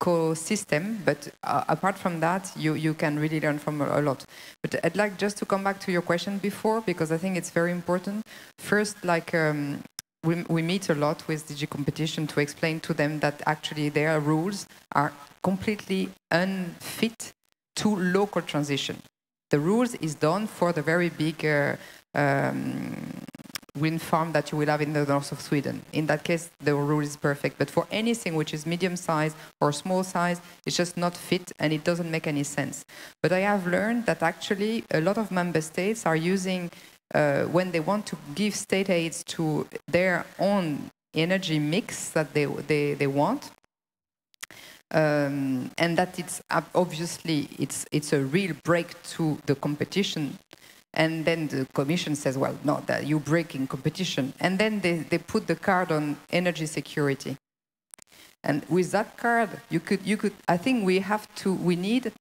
ecosystem, but apart from that, you can really learn from a lot. But I'd like just to come back to your question before, because I think it's very important. First, we meet a lot with DG Competition to explain to them that actually their rules are completely unfit to local transition. The rules is done for the very big wind farm that you will have in the north of Sweden. In that case, the rule is perfect. But for anything which is medium size or small size, it's just not fit, and it doesn't make any sense. But I have learned that actually a lot of member states are using, when they want to give state aids to their own energy mix that they want, and that it's obviously it's a real break to the competition. And then the Commission says, well, no, that you're breaking competition. And then they put the card on energy security. And with that card, you could. I think we need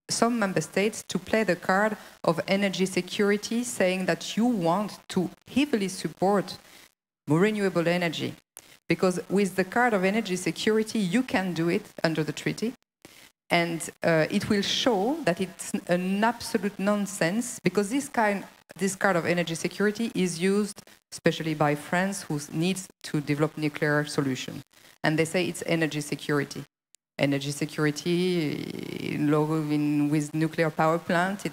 some member states to play the card of energy security, saying that you want to heavily support renewable energy. Because with the card of energy security, you can do it under the treaty. And it will show that it's an absolute nonsense, because this card of energy security is used especially by France, who needs to develop nuclear solution. And they say it's energy security. Energy security with nuclear power plant,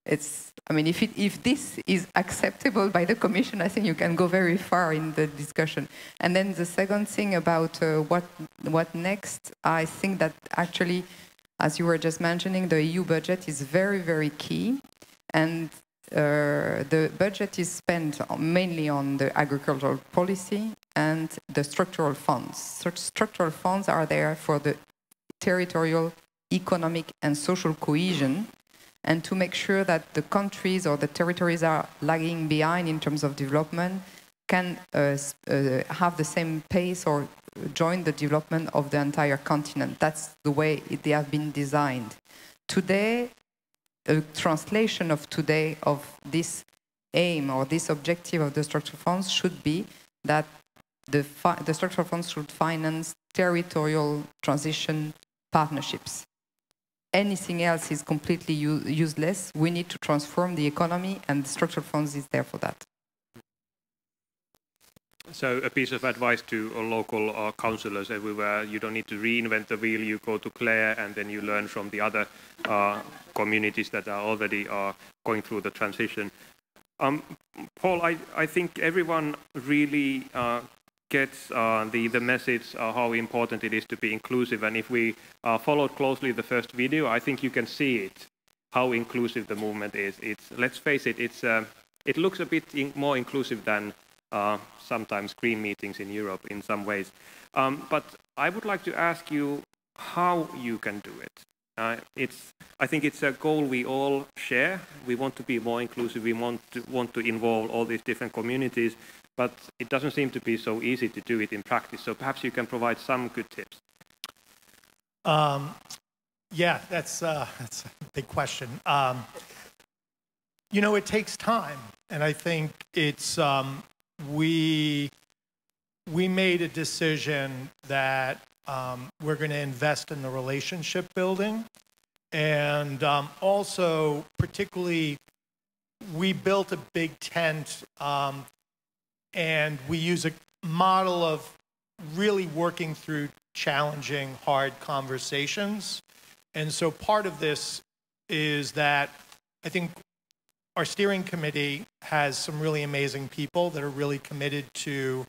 I mean, if this is acceptable by the Commission, I think you can go very far in the discussion. And then the second thing about what next, I think that actually, as you were just mentioning, the EU budget is very, very key. And the budget is spent mainly on the agricultural policy and the structural funds. Structural funds are there for the territorial, economic, and social cohesion, and to make sure that the countries or the territories are lagging behind in terms of development can have the same pace or join the development of the entire continent. That's the way they have been designed. Today, a translation of this aim or this objective of the structural funds should be that the structural funds should finance territorial transition partnerships. Anything else is completely useless. We need to transform the economy, and the structural funds is there for that. So a piece of advice to local councillors everywhere: you don't need to reinvent the wheel. You go to Clare, and then you learn from the other communities that are already going through the transition. Paul, I think everyone really gets the message how important it is to be inclusive. And if we followed closely the first video, I think you can see it, how inclusive the movement is. Let's face it, it looks a bit more inclusive than sometimes green meetings in Europe in some ways. But I would like to ask you how you can do it. I think it's a goal we all share. We want to be more inclusive. We want to involve all these different communities, but it doesn't seem to be so easy to do it in practice. So perhaps you can provide some good tips. Yeah, that's a big question. You know, it takes time, and I think it's we made a decision that we're going to invest in the relationship building, and also particularly we built a big tent, and we use a model of really working through challenging, hard conversations. And so part of this is that I think our steering committee has some really amazing people that are really committed to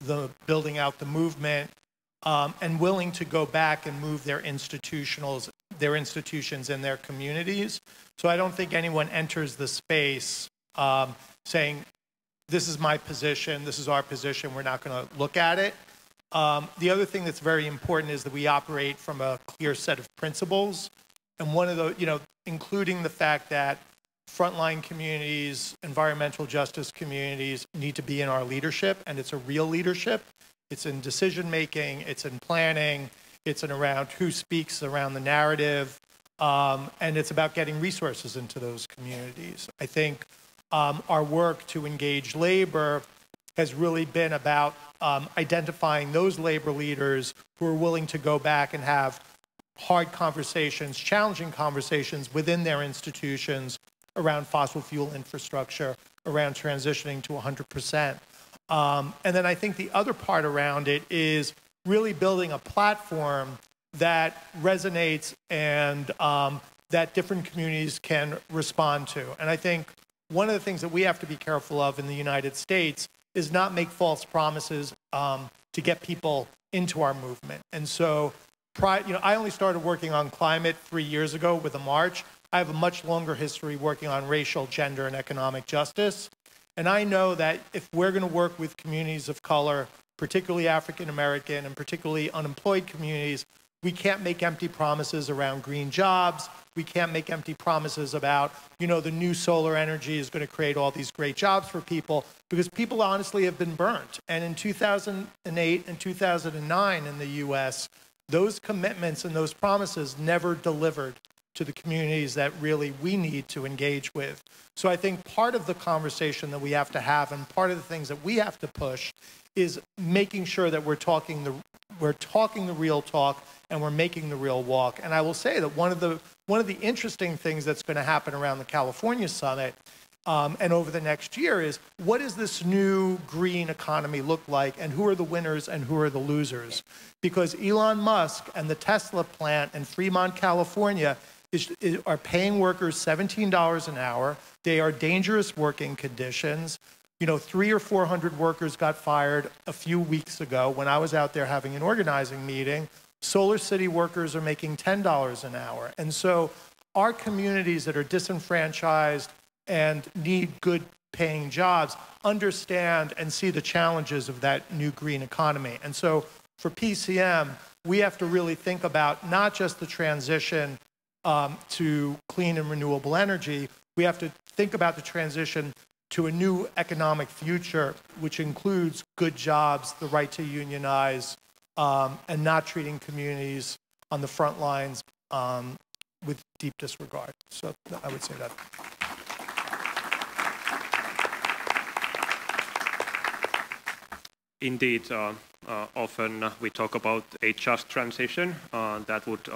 the building out the movement, and willing to go back and move their institutions in their communities. So I don't think anyone enters the space saying, this is my position, this is our position, we're not going to look at it. The other thing that's very important is that we operate from a clear set of principles. And one of the, including the fact that frontline communities, environmental justice communities need to be in our leadership, and it's a real leadership. It's in decision-making, it's in planning, it's in around who speaks around the narrative, and it's about getting resources into those communities. I think our work to engage labor has really been about identifying those labor leaders who are willing to go back and have hard conversations, challenging conversations within their institutions around fossil fuel infrastructure, around transitioning to 100%. And then I think the other part around it is really building a platform that resonates and that different communities can respond to. And I think one of the things that we have to be careful of in the United States is not make false promises to get people into our movement. And so, I only started working on climate 3 years ago with a march. I have a much longer history working on racial, gender, and economic justice. And I know that if we're going to work with communities of color, particularly African American and particularly unemployed communities, We can't make empty promises around green jobs. We can't make empty promises about, you know, the new solar energy is going to create all these great jobs for people, because people honestly have been burnt. And in 2008 and 2009 in the US, those commitments and those promises never delivered to the communities that really we need to engage with. So I think part of the conversation that we have to have, and part of the things that we have to push, is making sure that we're talking the real talk and we're making the real walk. And I will say that one of the interesting things that's going to happen around the California summit and over the next year is, what does this new green economy look like, and who are the winners and who are the losers? Because Elon Musk and the Tesla plant in Fremont, California, are paying workers $17 an hour. They are dangerous working conditions. You know, 300 or 400 workers got fired a few weeks ago when I was out there having an organizing meeting. Solar City workers are making $10 an hour. And so our communities that are disenfranchised and need good paying jobs understand and see the challenges of that new green economy. And so for PCM, we have to really think about not just the transition to clean and renewable energy. We have to think about the transition to a new economic future, which includes good jobs, the right to unionize, and not treating communities on the front lines with deep disregard. So I would say that. Indeed, often we talk about a just transition that would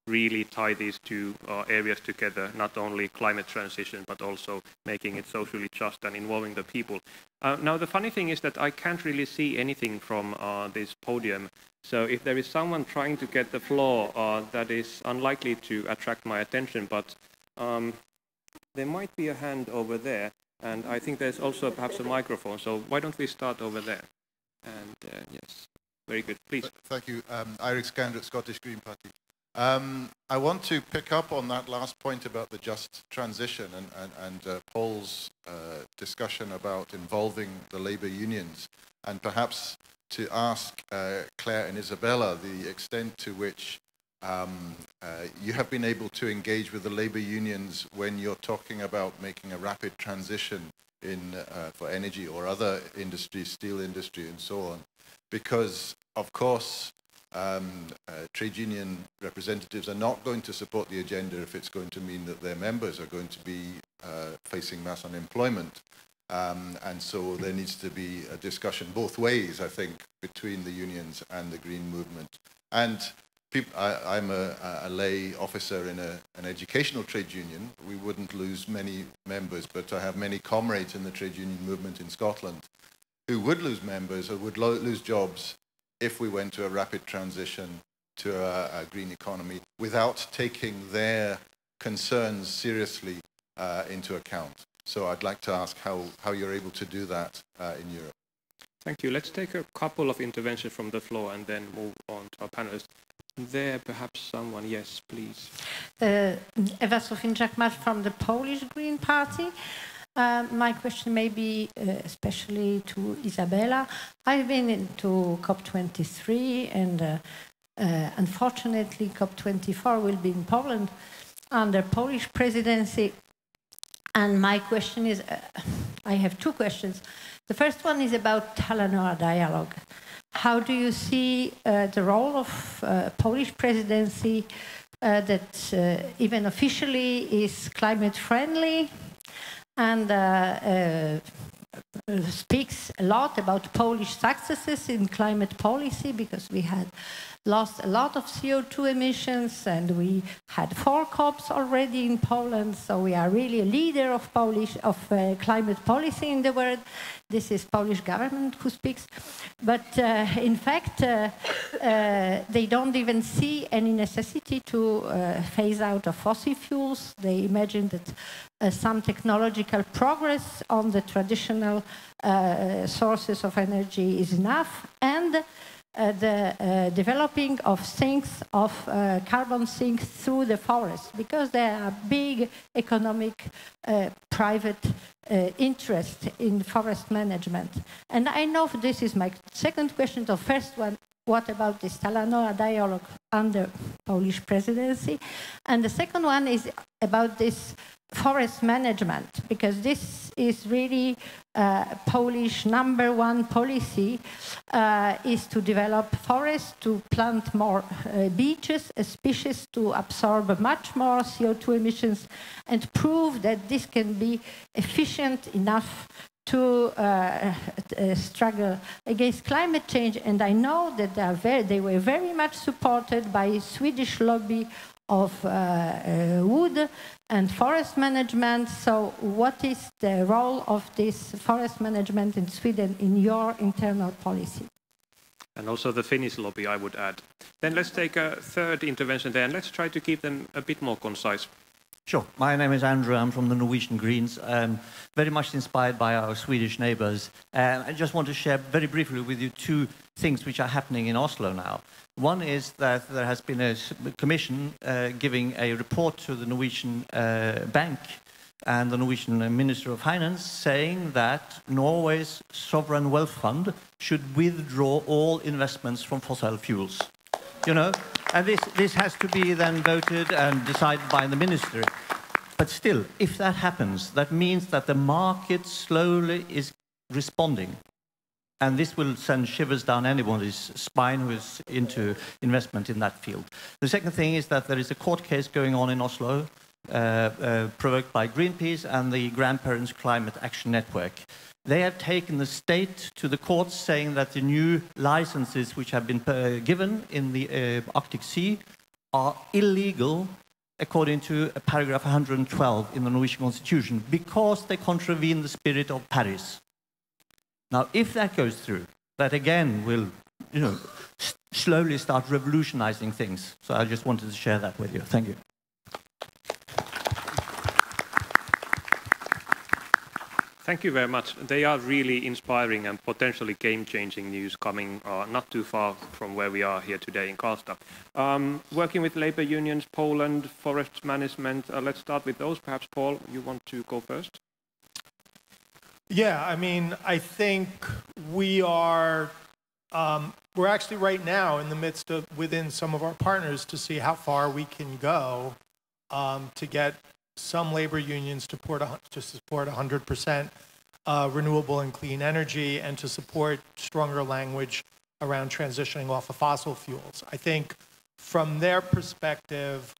really tie these two areas together, not only climate transition, but also making it socially just and involving the people. Now, the funny thing is that I can't really see anything from this podium. So if there is someone trying to get the floor, that is unlikely to attract my attention, but there might be a hand over there. And I think there's also perhaps a microphone. So why don't we start over there? And yes, very good. Please. Thank you. Eirik Skander, Scottish Green Party. I want to pick up on that last point about the just transition and Paul's discussion about involving the labour unions, and perhaps to ask Claire and Isabella the extent to which you have been able to engage with the labour unions when you're talking about making a rapid transition for energy or other industries, steel industry and so on. Because, of course, trade union representatives are not going to support the agenda if it's going to mean that their members are going to be facing mass unemployment. And so there needs to be a discussion both ways, I think, between the unions and the Green movement. And I'm a lay officer in an educational trade union. We wouldn't lose many members, but I have many comrades in the trade union movement in Scotland who would lose members or would lose jobs if we went to a rapid transition to a green economy without taking their concerns seriously into account. So I'd like to ask how you're able to do that in Europe. Thank you. Let's take a couple of interventions from the floor and then move on to our panelists. There, perhaps someone, yes, please. Eva Sofin-Jakmat from the Polish Green Party. My question may be especially to Isabella. I've been into COP23 and unfortunately COP24 will be in Poland under Polish presidency. And my question is, I have two questions. The first one is about Talanoa dialogue. How do you see the role of Polish presidency that even officially is climate friendly and speaks a lot about Polish successes in climate policy, because we had lost a lot of CO2 emissions and we had 4 COPs already in Poland, so we are really a leader of climate policy in the world. This is Polish government who speaks, but in fact they don't even see any necessity to phase out of fossil fuels. They imagine that some technological progress on the traditional sources of energy is enough, and the developing of sinks, of carbon sinks through the forest, because there are big economic private interest in forest management. And I know this is my second question. The first one, what about this Talanoa dialogue under Polish presidency? And the second one is about this forest management, because this is really Polish #1 policy, is to develop forests, to plant more beeches, species to absorb much more CO2 emissions, and prove that this can be efficient enough to struggle against climate change. And I know that they were very much supported by Swedish lobby of wood and forest management. So what is the role of this forest management in Sweden in your internal policy? And also the Finnish lobby, I would add. Then let's take a third intervention there, and let's try to keep them a bit more concise. Sure. My name is Andrew. I'm from the Norwegian Greens. Very much inspired by our Swedish neighbours. I just want to share very briefly with you two things which are happening in Oslo now. One is that there has been a commission giving a report to the Norwegian bank and the Norwegian Minister of Finance saying that Norway's sovereign wealth fund should withdraw all investments from fossil fuels. You know, and this has to be then voted and decided by the minister. But still, if that happens, that means that the market slowly is responding. And this will send shivers down anybody's spine who is into investment in that field. The second thing is that there is a court case going on in Oslo, provoked by Greenpeace and the Grandparents Climate Action Network. They have taken the state to the courts saying that the new licenses which have been given in the Arctic Sea are illegal according to paragraph 112 in the Norwegian constitution because they contravene the spirit of Paris. Now, if that goes through, that again will, you know, slowly start revolutionizing things. So I just wanted to share that with you. Thank you. Thank you very much. They are really inspiring and potentially game-changing news coming not too far from where we are here today in Karlstad. Working with labor unions, Poland, forest management. Let's start with those. Perhaps, Paul, you want to go first? Yeah, I mean, I think we are, we're actually right now in the midst of, within some of our partners to see how far we can go to get some labor unions to support 100% renewable and clean energy and to support stronger language around transitioning off of fossil fuels. I think from their perspective,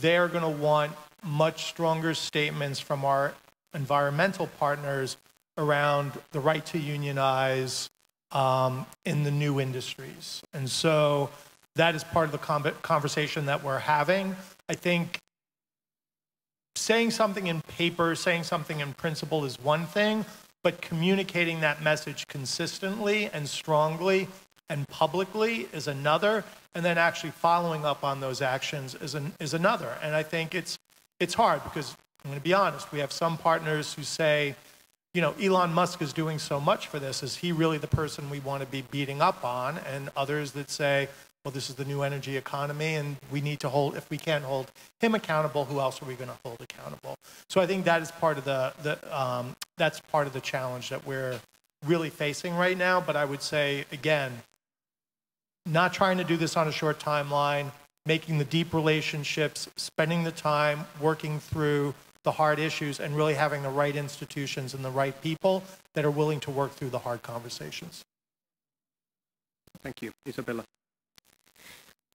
they're going to want much stronger statements from our environmental partners around the right to unionize in the new industries. And so that is part of the conversation that we're having. I think saying something in paper, saying something in principle is one thing, but communicating that message consistently and strongly and publicly is another, and then actually following up on those actions is another. And I think it's hard because, I'm going to be honest, we have some partners who say, you know, Elon Musk is doing so much for this. Is he really the person we want to be beating up on? And others that say, well, this is the new energy economy, and we need to hold, if we can't hold him accountable, who else are we going to hold accountable? So I think that is part of that's part of the challenge that we're really facing right now. But I would say, again, not trying to do this on a short timeline, making the deep relationships, spending the time working through the hard issues, and really having the right institutions and the right people that are willing to work through the hard conversations. Thank you. Isabella.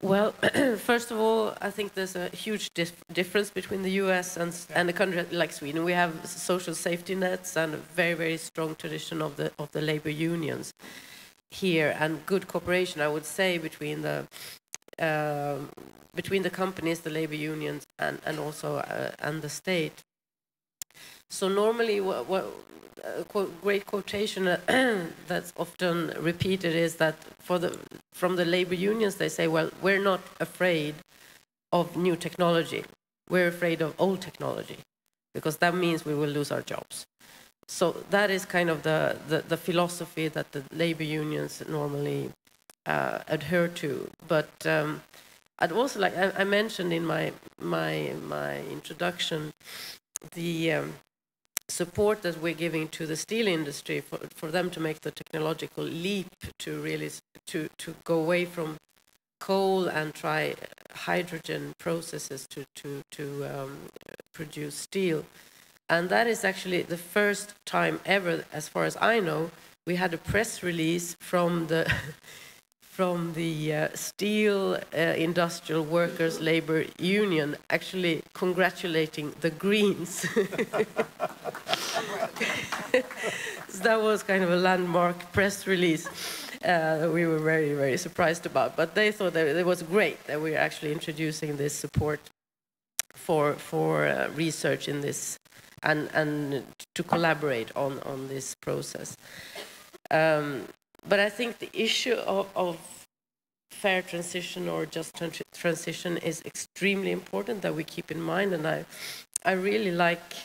Well, first of all, I think there's a huge difference between the US and a country like Sweden. We have social safety nets and a very, very strong tradition of the labor unions here, and good cooperation, I would say, between the companies, the labor unions, and also and the state. So normally, what great quotation that's often repeated is that from the labor unions, they say, well, we're not afraid of new technology. We're afraid of old technology, because that means we will lose our jobs. So that is kind of the philosophy that the labor unions normally adhere to. But I'd also like, I mentioned in my introduction the support that we're giving to the steel industry for them to make the technological leap to really to go away from coal and try hydrogen processes to produce steel. And that is actually the first time ever, as far as I know, we had a press release from the Steel Industrial Workers Labor Union actually congratulating the Greens. So that was kind of a landmark press release that we were very, very surprised about. But they thought that it was great that we were actually introducing this support for research in this and to collaborate on this process. But I think the issue of fair transition or just transition is extremely important that we keep in mind. And I really like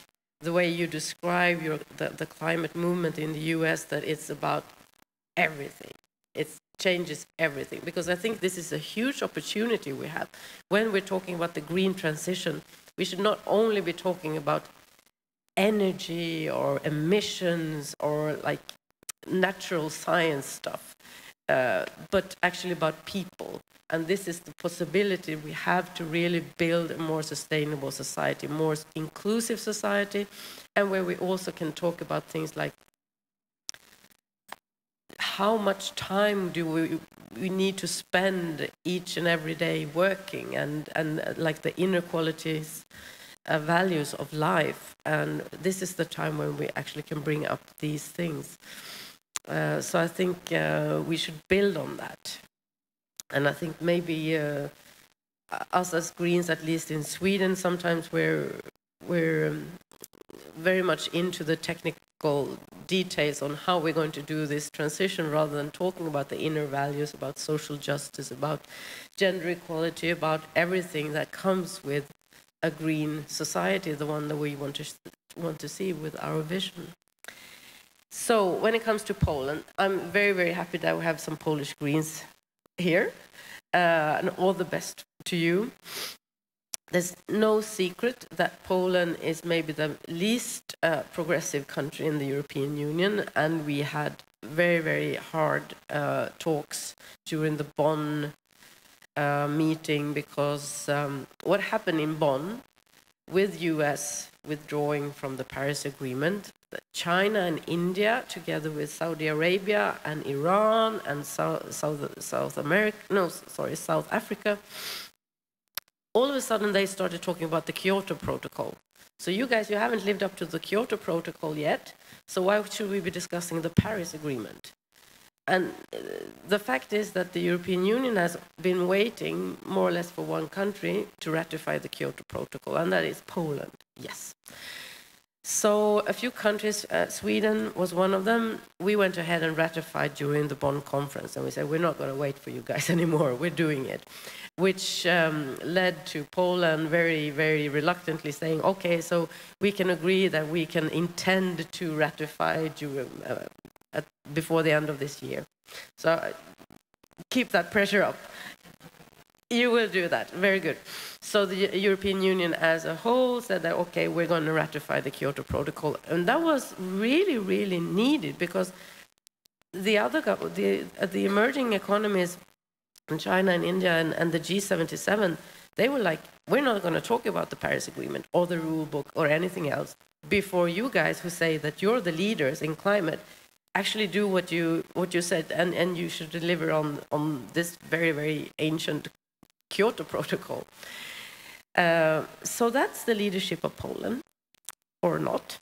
the way you describe the climate movement in the US, that it's about everything. It changes everything. Because I think this is a huge opportunity we have. When we're talking about the green transition, we should not only be talking about energy or emissions or like natural science stuff, but actually about people. And this is the possibility we have to really build a more sustainable society, more inclusive society, and where we also can talk about things like how much time do we need to spend each and every day working, and like the inner qualities, values of life. And this is the time when we actually can bring up these things. So I think we should build on that. And I think maybe us as Greens, at least in Sweden, sometimes we're very much into the technical details on how we're going to do this transition, rather than talking about the inner values, about social justice, about gender equality, about everything that comes with a green society, the one that we want to see with our vision. So when it comes to Poland, I'm very, very happy that we have some Polish Greens here, and all the best to you. There's no secret that Poland is maybe the least progressive country in the European Union, and we had very, very hard talks during the Bonn meeting, because what happened in Bonn, with US withdrawing from the Paris Agreement, China and India, together with Saudi Arabia and Iran and South Africa, all of a sudden they started talking about the Kyoto Protocol. So you guys, you haven't lived up to the Kyoto Protocol yet, so why should we be discussing the Paris Agreement? And the fact is that the European Union has been waiting more or less for one country to ratify the Kyoto Protocol, and that is Poland, yes. So a few countries, Sweden was one of them, we went ahead and ratified during the Bonn conference, and we said, we're not going to wait for you guys anymore, we're doing it. Which led to Poland very, very reluctantly saying, okay, so we can agree that we can intend to ratify before the end of this year. So keep that pressure up. You will do that. Very good. So the European Union as a whole said that, okay, we're going to ratify the Kyoto Protocol. And that was really, really needed, because the emerging economies in China and India and the G77, they were like, we're not going to talk about the Paris Agreement or the rule book or anything else before you guys, who say that you're the leaders in climate, actually do what you said, and you should deliver on this very, very ancient Kyoto Protocol. So that's the leadership of Poland, or not.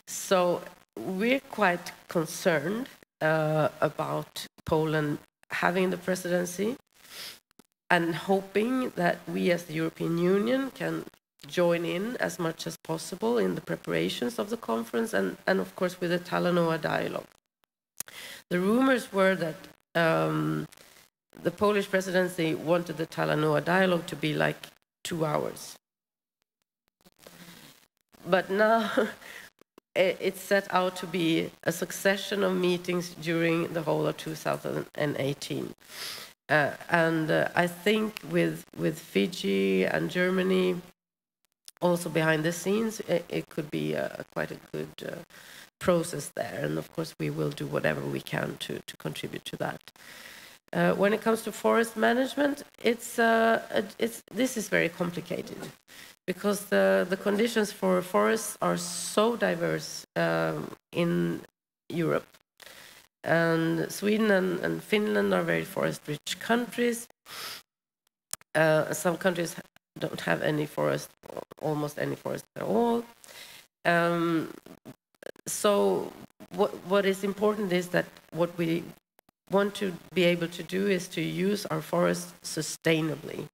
So we're quite concerned about Poland having the presidency, and hoping that we as the European Union can join in as much as possible in the preparations of the conference, and of course with the Talanoa dialogue. The rumors were that the Polish presidency wanted the Talanoa dialogue to be like 2 hours. But now it's set out to be a succession of meetings during the whole of 2018. And I think with Fiji and Germany also behind the scenes, it could be quite a good process there. And of course, we will do whatever we can to contribute to that. When it comes to forest management, this is very complicated because the conditions for forests are so diverse in Europe. And Sweden and Finland are very forest-rich countries. Some countries don't have any forest, almost any forest at all. So what is important is that what we want to be able to do is to use our forests sustainably,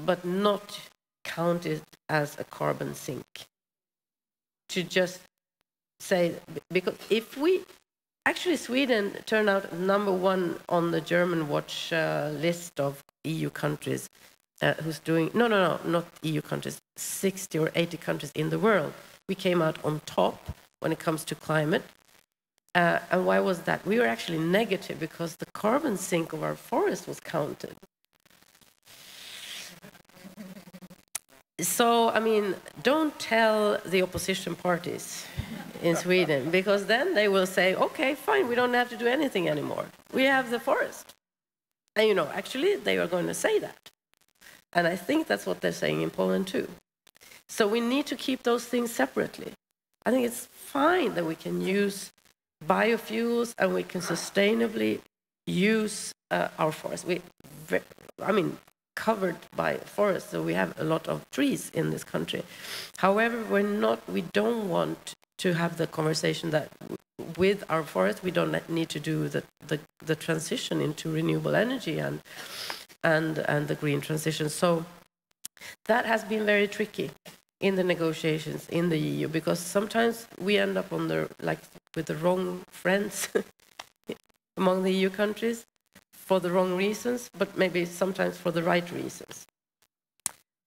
but not count it as a carbon sink. To just say, because if we, actually Sweden turned out #1 on the German Watch list of EU countries who's doing, no, not EU countries, 60 or 80 countries in the world. We came out on top when it comes to climate. And why was that? We were actually negative because the carbon sink of our forest was counted. So, I mean, don't tell the opposition parties in Sweden, because then they will say, okay, fine, we don't have to do anything anymore. We have the forest. And, you know, actually, they are going to say that. And I think that's what they're saying in Poland, too. So we need to keep those things separately. I think it's fine that we can use biofuels and we can sustainably use our forests. Covered by forests, so we have a lot of trees in this country. However, we don't want to have the conversation that with our forests we don't need to do the transition into renewable energy and the green transition. So that has been very tricky in the negotiations in the EU, because sometimes we end up with the wrong friends among the EU countries for the wrong reasons, but maybe sometimes for the right reasons.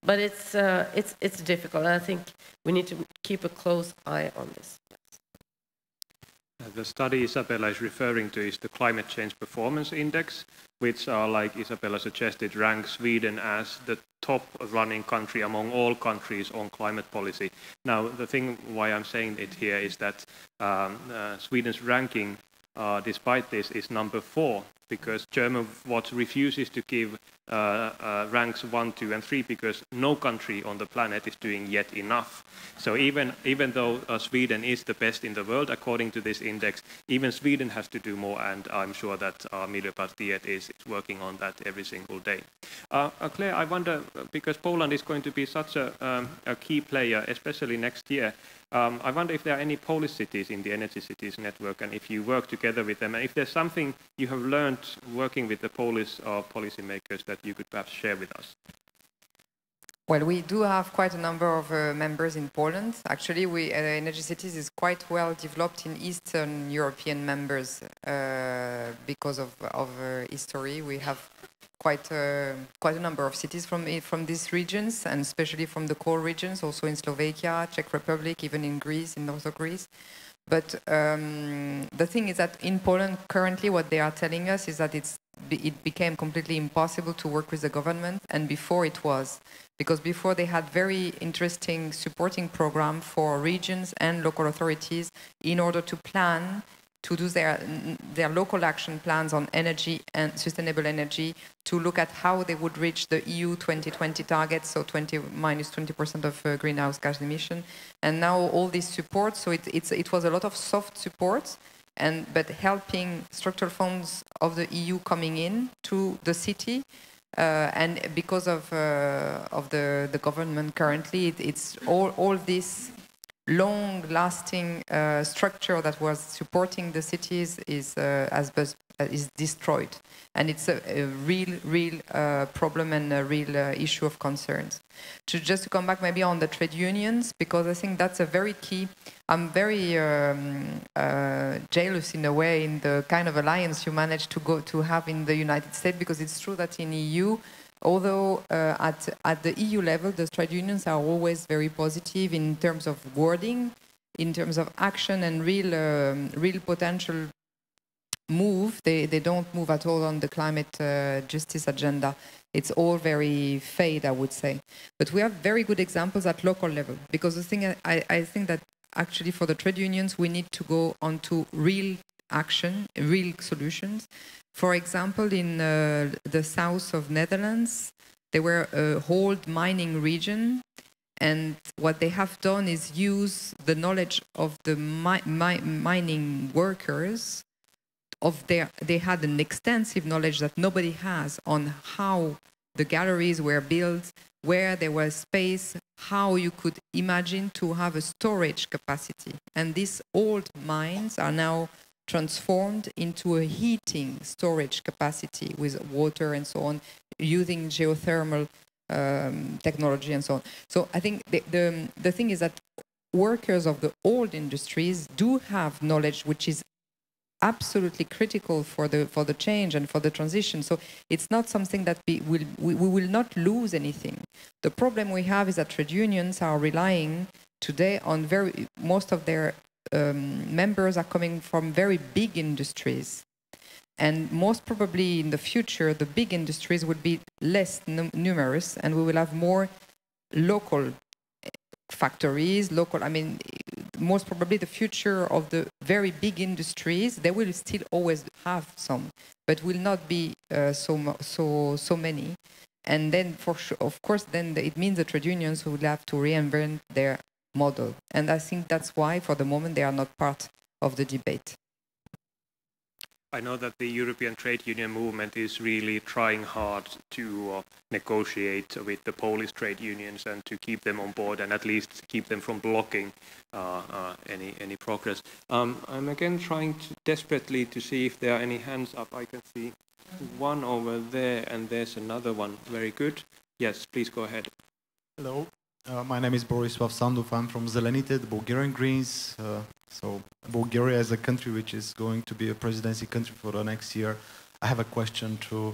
But it's difficult, and I think we need to keep a close eye on this. The study Isabella is referring to is the Climate Change Performance Index, which, like Isabella suggested, ranks Sweden as the top running country among all countries on climate policy. Now, the thing why I'm saying it here is that Sweden's ranking, despite this, is #4, because German Watch refuses to give ranks 1, 2, and 3 because no country on the planet is doing yet enough. So even though Sweden is the best in the world according to this index, even Sweden has to do more, and I'm sure that Miljöpartiet is working on that every single day. Claire, I wonder, because Poland is going to be such a key player, especially next year, I wonder if there are any Polish cities in the Energy Cities network, and if you work together with them, and if there's something you have learned working with the Polish policymakers that you could perhaps share with us. Well, we do have quite a number of members in Poland. Actually, Energy Cities is quite well developed in Eastern European members because of history. We have quite a number of cities from these regions, and especially from the core regions, also in Slovakia, Czech Republic, even in Greece, in north of Greece. But the thing is that in Poland, currently what they are telling us is that it became completely impossible to work with the government, and before it was. Because before they had very interesting supporting program for regions and local authorities in order to plan, to do their local action plans on energy and sustainable energy, to look at how they would reach the EU 2020 targets, so minus 20% of greenhouse gas emission. And now all this support, so it was a lot of soft support, but helping structural funds of the EU coming in to the city. And because of the government currently, it's all this long-lasting structure that was supporting the cities is destroyed, and it's a real problem and a real issue of concerns. Just to come back maybe on the trade unions, because I think that's a very key. I'm very jealous in a way in the kind of alliance you managed to have in the United States, because it's true that in EU, although at the EU level, the trade unions are always very positive in terms of wording, in terms of action and real potential move. They don't move at all on the climate justice agenda. it's all very fade, I would say. But we have very good examples at local level, because the thing I think that actually for the trade unions, we need to go on to real action, real solutions. For example, in the south of Netherlands, there were a whole mining region, and what they have done is use the knowledge of the mining workers. They had an extensive knowledge that nobody has on how the galleries were built, where there was space, how you could imagine to have a storage capacity. And these old mines are now transformed into a heating storage capacity with water and so on, using geothermal technology and so on. So I think the thing is that workers of the old industries do have knowledge which is absolutely critical for the change and for the transition. So it's not something that we will not lose anything. The problem we have is that trade unions are relying today on most of their members are coming from very big industries. And most probably in the future, the big industries would be less numerous, and we will have more local factories, most probably the future of the very big industries, they will still always have some, but will not be so many. And then for sure, of course, then it means the trade unions will have to reinvent their model. And I think that's why, for the moment, they are not part of the debate. I know that the European trade union movement is really trying hard to negotiate with the Polish trade unions and to keep them on board and at least keep them from blocking any progress. I'm again trying desperately to see if there are any hands up. I can see one over there and there's another one. Very good. Yes, please go ahead. Hello. My name is Borislav Sandov. I'm from Zelenite, the Bulgarian Greens. So Bulgaria is a country which is going to be a presidency country for the next year. I have a question to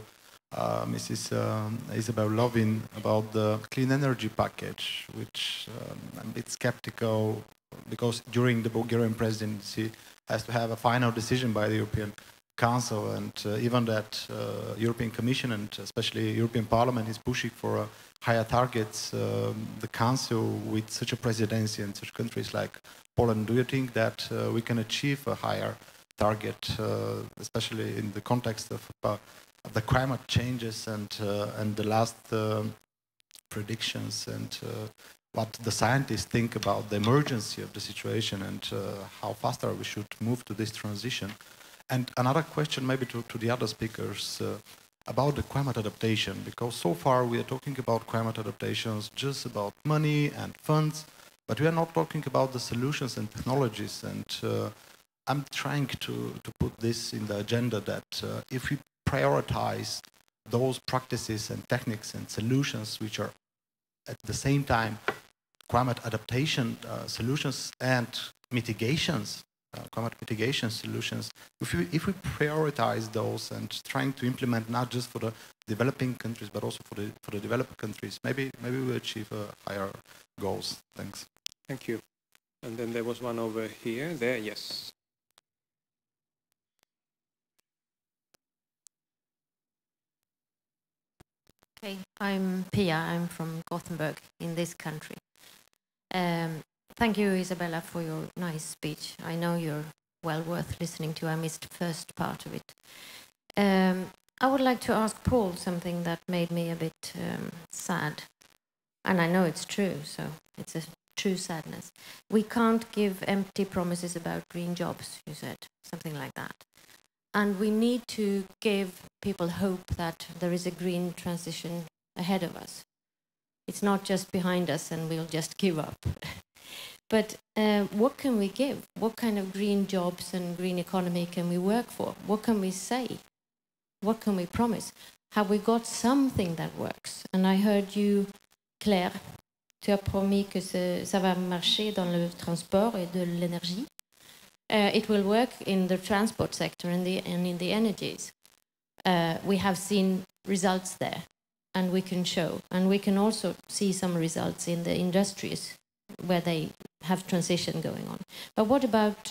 Mrs. Isabel Lovin about the clean energy package, which I'm a bit skeptical because during the Bulgarian presidency has to have a final decision by the European Council, and even that European Commission and especially European Parliament is pushing for higher targets. The Council with such a presidency in such countries like Poland, do you think that we can achieve a higher target, especially in the context of the climate changes and the last predictions and what the scientists think about the emergency of the situation and how faster we should move to this transition? And another question maybe to the other speakers about the climate adaptation, because so far we are talking about climate adaptations just about money and funds, but we are not talking about the solutions and technologies. And I'm trying to put this in the agenda that if we prioritize those practices and techniques and solutions which are at the same time climate adaptation solutions and mitigations, climate mitigation solutions, if we prioritize those and trying to implement not just for the developing countries but also for the developed countries, maybe we'll achieve higher goals. Thanks. Thank you. And then there was one over here. There, yes. Okay, I'm Pia. I'm from Gothenburg in this country. Thank you, Isabella, for your nice speech. I know you're well worth listening to. I missed the first part of it. I would like to ask Paul something that made me a bit sad. And I know it's true, so it's a true sadness. We can't give empty promises about green jobs, you said, something like that. And we need to give people hope that there is a green transition ahead of us. It's not just behind us and we'll just give up. But what can we give? What kind of green jobs and green economy can we work for? What can we say? What can we promise? Have we got something that works? And I heard you, Claire, tu as promis que ça va marcher dans le transport et de l'énergie. It will work in the transport sector and in the energies. We have seen results there, and we can show. And we can also see some results in the industries where they have transition going on. But what about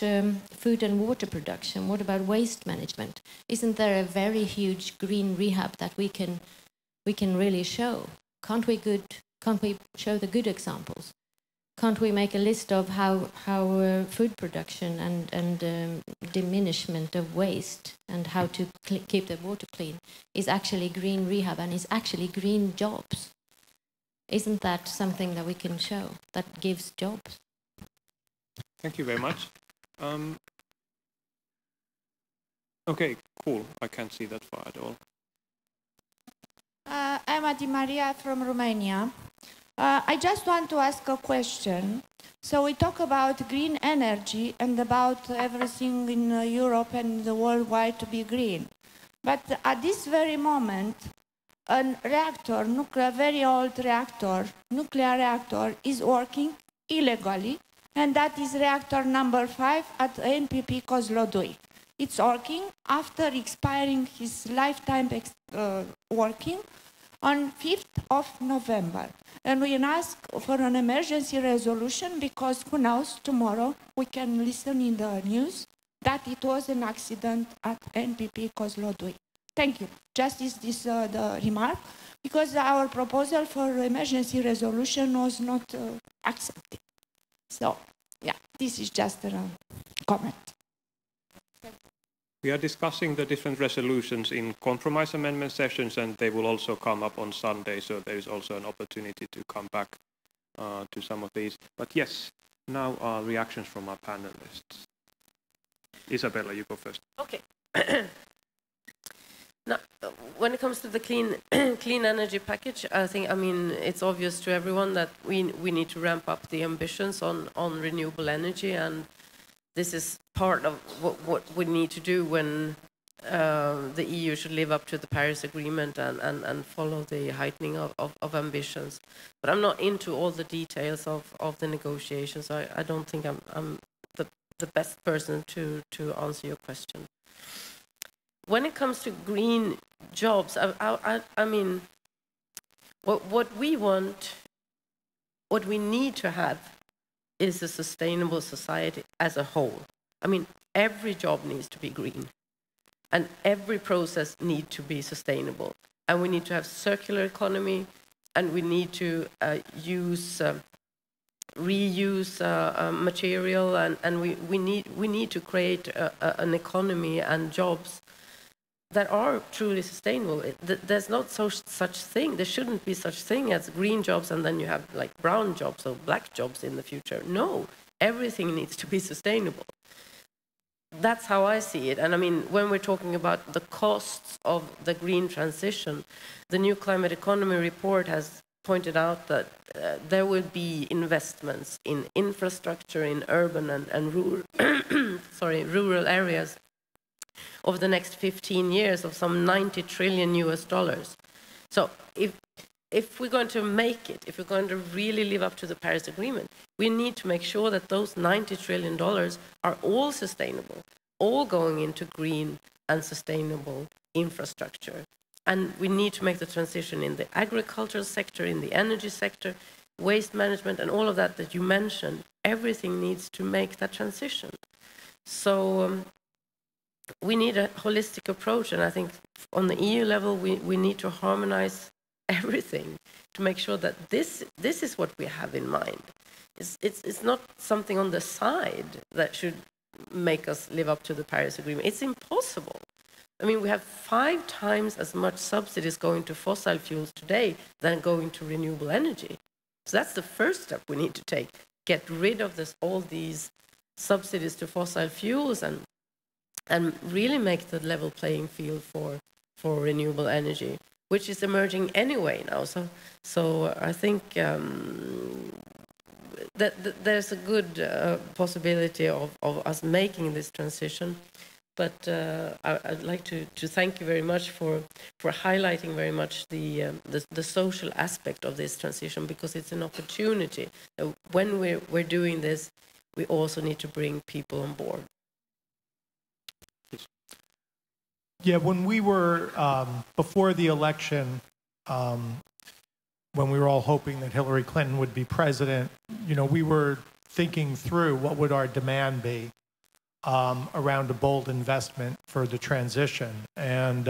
food and water production? What about waste management? Isn't there a very huge green rehab that we can we can really show. Can't we show the good examples? Can't we make a list of how food production and diminishment of waste and how to keep the water clean is actually green rehab and is actually green jobs? Isn't that something that we can show that gives jobs? Thank you very much. Okay, cool. I can't see that far at all. I'm Adi Maria from Romania. I just want to ask a question. So we talk about green energy and about everything in Europe and the worldwide to be green. But at this very moment, a reactor, very old reactor, nuclear reactor, is working illegally, and that is reactor number 5 at NPP Kozlodui. It's working after expiring his lifetime working on 5th of November. And we ask for an emergency resolution because who knows, tomorrow we can listen in the news that it was an accident at NPP Kozlodui. Thank you. Just is this the remark? Because our proposal for emergency resolution was not accepted. So, yeah, this is just a comment. We are discussing the different resolutions in compromise amendment sessions, and they will also come up on Sunday, so there is also an opportunity to come back to some of these. But yes, now our reactions from our panelists. Isabella, you go first. Okay. Now, when it comes to the clean energy package, I mean, it's obvious to everyone that we need to ramp up the ambitions on renewable energy, and this is part of what we need to do when the EU should live up to the Paris Agreement and follow the heightening of ambitions. But I'm not into all the details of the negotiations. I don't think I'm the best person to answer your question. When it comes to green jobs, I mean, what we want, what we need to have is a sustainable society as a whole. I mean, every job needs to be green, and every process needs to be sustainable. And we need to have circular economy, and we need to reuse material, and we need to create an economy and jobs that are truly sustainable. There's not such thing. There shouldn't be such thing as green jobs and then you have like brown jobs or black jobs in the future. No, everything needs to be sustainable. That's how I see it. And I mean, when we're talking about the costs of the green transition, the new climate economy report has pointed out that there will be investments in infrastructure in urban and rural areas over the next 15 years of some $90 trillion. So if we're going to make it, if we're going to really live up to the Paris Agreement, we need to make sure that those $90 trillion are all sustainable, all going into green and sustainable infrastructure. And we need to make the transition in the agricultural sector, in the energy sector, waste management, and all of that you mentioned. Everything needs to make that transition. So we need a holistic approach, and I think on the EU level we need to harmonize everything to make sure that this is what we have in mind. It's not something on the side that should make us live up to the Paris Agreement. It's impossible. I mean, we have 5 times as much subsidies going to fossil fuels today than going to renewable energy. So that's the first step we need to take. Get rid of all these subsidies to fossil fuels and really make the level playing field for renewable energy, which is emerging anyway now. So I think that there's a good possibility of us making this transition. But I'd like to thank you very much for highlighting very much the social aspect of this transition, because it's an opportunity. When we're doing this, we also need to bring people on board. Yeah, when we were, before the election, when we were all hoping that Hillary Clinton would be president, we were thinking through what would our demand be around a bold investment for the transition. And,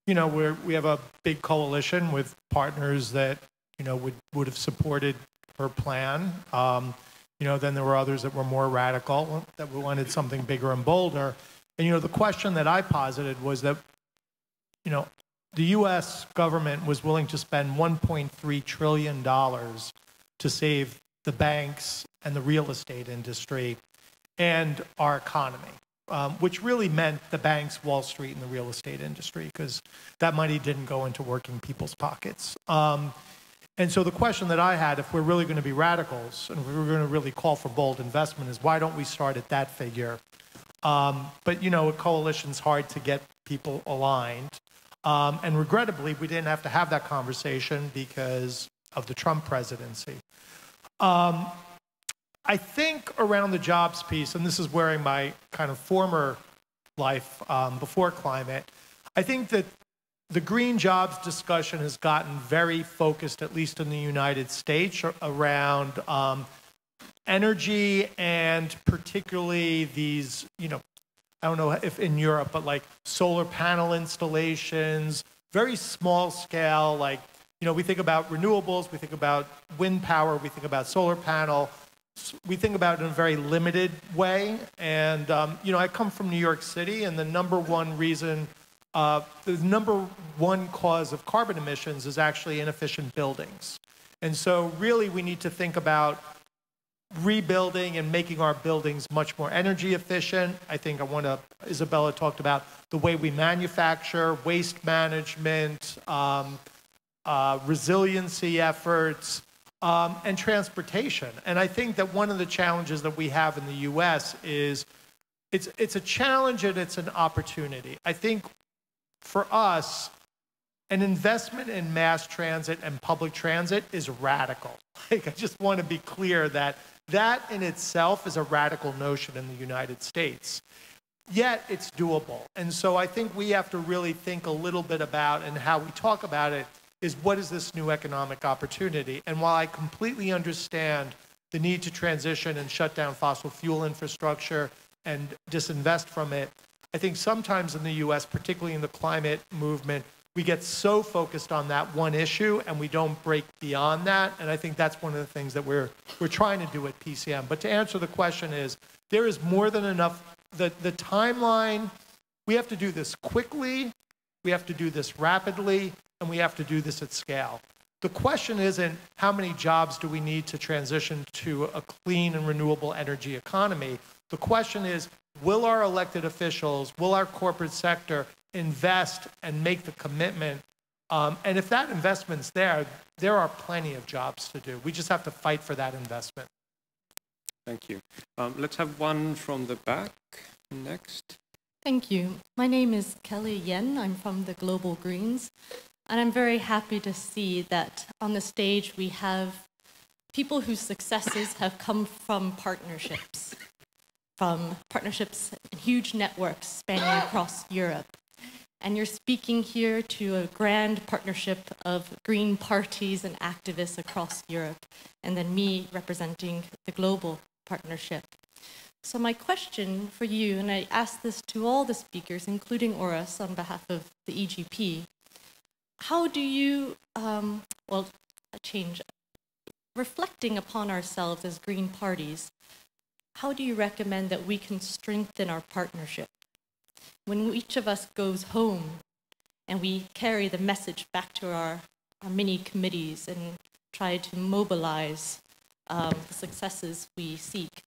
you know, we have a big coalition with partners that, you know, would have supported her plan. You know, then there were others that were more radical, that wanted something bigger and bolder. And, you know, the question that I posited was that, you know, the U.S. government was willing to spend $1.3 trillion to save the banks and the real estate industry and our economy, which really meant the banks, Wall Street, and the real estate industry, because that money didn't go into working people's pockets. And so the question that I had, if we're really going to be radicals and if we're going to really call for bold investment, is why don't we start at that figure? But, you know, a coalition's hard to get people aligned. And regrettably, we didn't have to have that conversation because of the Trump presidency. I think around the jobs piece, and this is where my kind of former life before climate, I think that the green jobs discussion has gotten very focused, at least in the United States, around energy and particularly these, you know, I don't know if in Europe, but like solar panel installations, very small scale, like, you know, we think about renewables, we think about wind power, we think about solar panel, we think about it in a very limited way. And, you know, I come from New York City, and the number one reason, the number one cause of carbon emissions is actually inefficient buildings. And so really we need to think about rebuilding and making our buildings much more energy efficient. I think Isabella talked about the way we manufacture, waste management, resiliency efforts, and transportation. And I think that one of the challenges that we have in the US is it's a challenge and it's an opportunity. I think for us, an investment in mass transit and public transit is radical. Like, I just want to be clear that that in itself is a radical notion in the United States. Yet it's doable. And so I think we have to really think a little bit about, and how we talk about it, is what is this new economic opportunity? And while I completely understand the need to transition and shut down fossil fuel infrastructure and disinvest from it, I think sometimes in the US, particularly in the climate movement, we get so focused on that one issue and we don't break beyond that. And I think that's one of the things that we're trying to do at PCM. But to answer the question is, there is more than enough. The timeline, we have to do this quickly, we have to do this rapidly, and we have to do this at scale. The question isn't how many jobs do we need to transition to a clean and renewable energy economy. The question is, will our elected officials, will our corporate sector invest and make the commitment? And if that investment's there are plenty of jobs to do. We just have to fight for that investment. Thank you. Let's have one from the back next. Thank you. My name is Kelly Yen. I'm from the Global Greens. And I'm very happy to see that on the stage we have people whose successes have come from partnerships and huge networks spanning across Europe. And you're speaking here to a grand partnership of green parties and activists across Europe, and then me representing the global partnership. So my question for you, and I ask this to all the speakers, including Oras on behalf of the EGP, how do you, reflecting upon ourselves as green parties, how do you recommend that we can strengthen our partnership? When each of us goes home and we carry the message back to our mini committees and try to mobilize the successes we seek,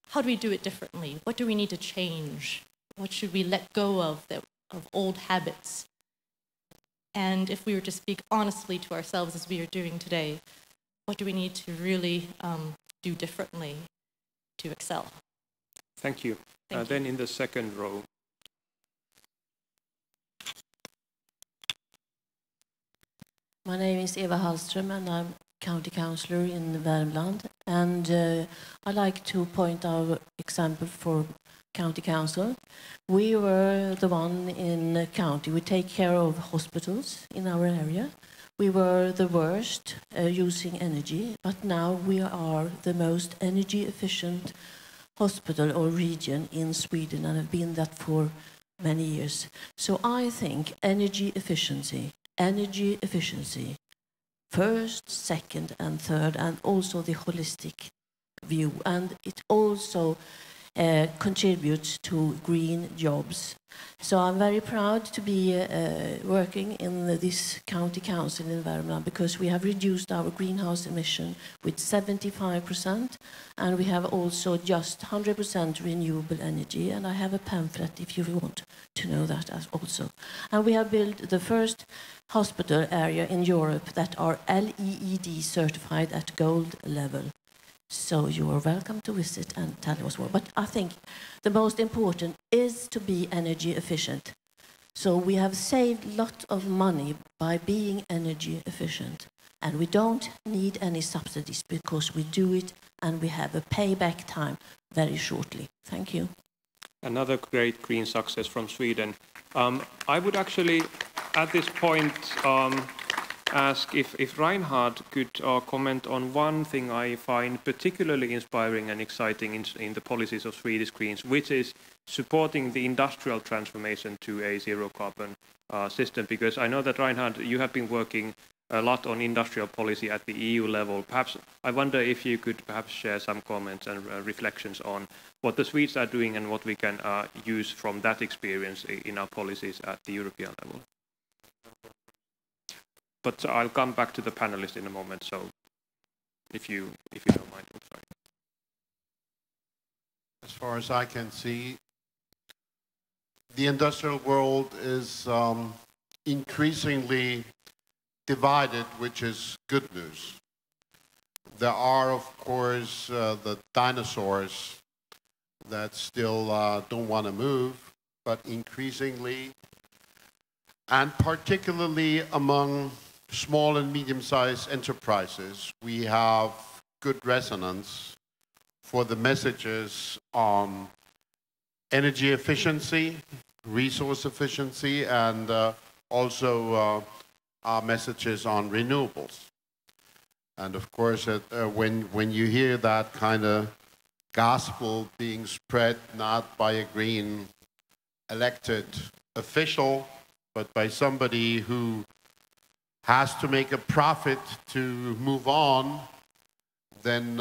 how do we do it differently? What do we need to change? What should we let go of old habits? And if we were to speak honestly to ourselves as we are doing today, what do we need to really do differently to excel? Thank you. Then in the second row. My name is Eva Hallström and I'm county councillor in Värmland. And I'd like to point out example for county council. We were the one in the county. We take care of hospitals in our area. We were the worst using energy, but now we are the most energy efficient hospital or region in Sweden, and have been that for many years. So I think energy efficiency, first, second, and third, and also the holistic view, and it also contributes to green jobs. So I'm very proud to be working in this county council in Värmland, because we have reduced our greenhouse emission with 75%, and we have also just 100% renewable energy, and I have a pamphlet if you want to know that as also. And we have built the first hospital area in Europe that are LEED certified at gold level. So you are welcome to visit and tell us more. But I think the most important is to be energy efficient. So we have saved a lot of money by being energy efficient. And we don't need any subsidies because we do it and we have a payback time very shortly. Thank you. Another great green success from Sweden. I would actually, at this point, ask if Reinhard could comment on one thing I find particularly inspiring and exciting in the policies of Swedish Greens, which is supporting the industrial transformation to a zero-carbon system. Because I know that, Reinhard, you have been working a lot on industrial policy at the EU level. Perhaps I wonder if you could perhaps share some comments and reflections on what the Swedes are doing and what we can use from that experience in our policies at the European level. But I'll come back to the panelists in a moment, so if you don't mind. I'm sorry. As far as I can see, the industrial world is increasingly divided, which is good news. There are, of course, the dinosaurs that still don't want to move, but increasingly, and particularly among small and medium-sized enterprises, we have good resonance for the messages on energy efficiency, resource efficiency, and also our messages on renewables. And of course, when you hear that kind of gospel being spread not by a green elected official, but by somebody who has to make a profit to move on, then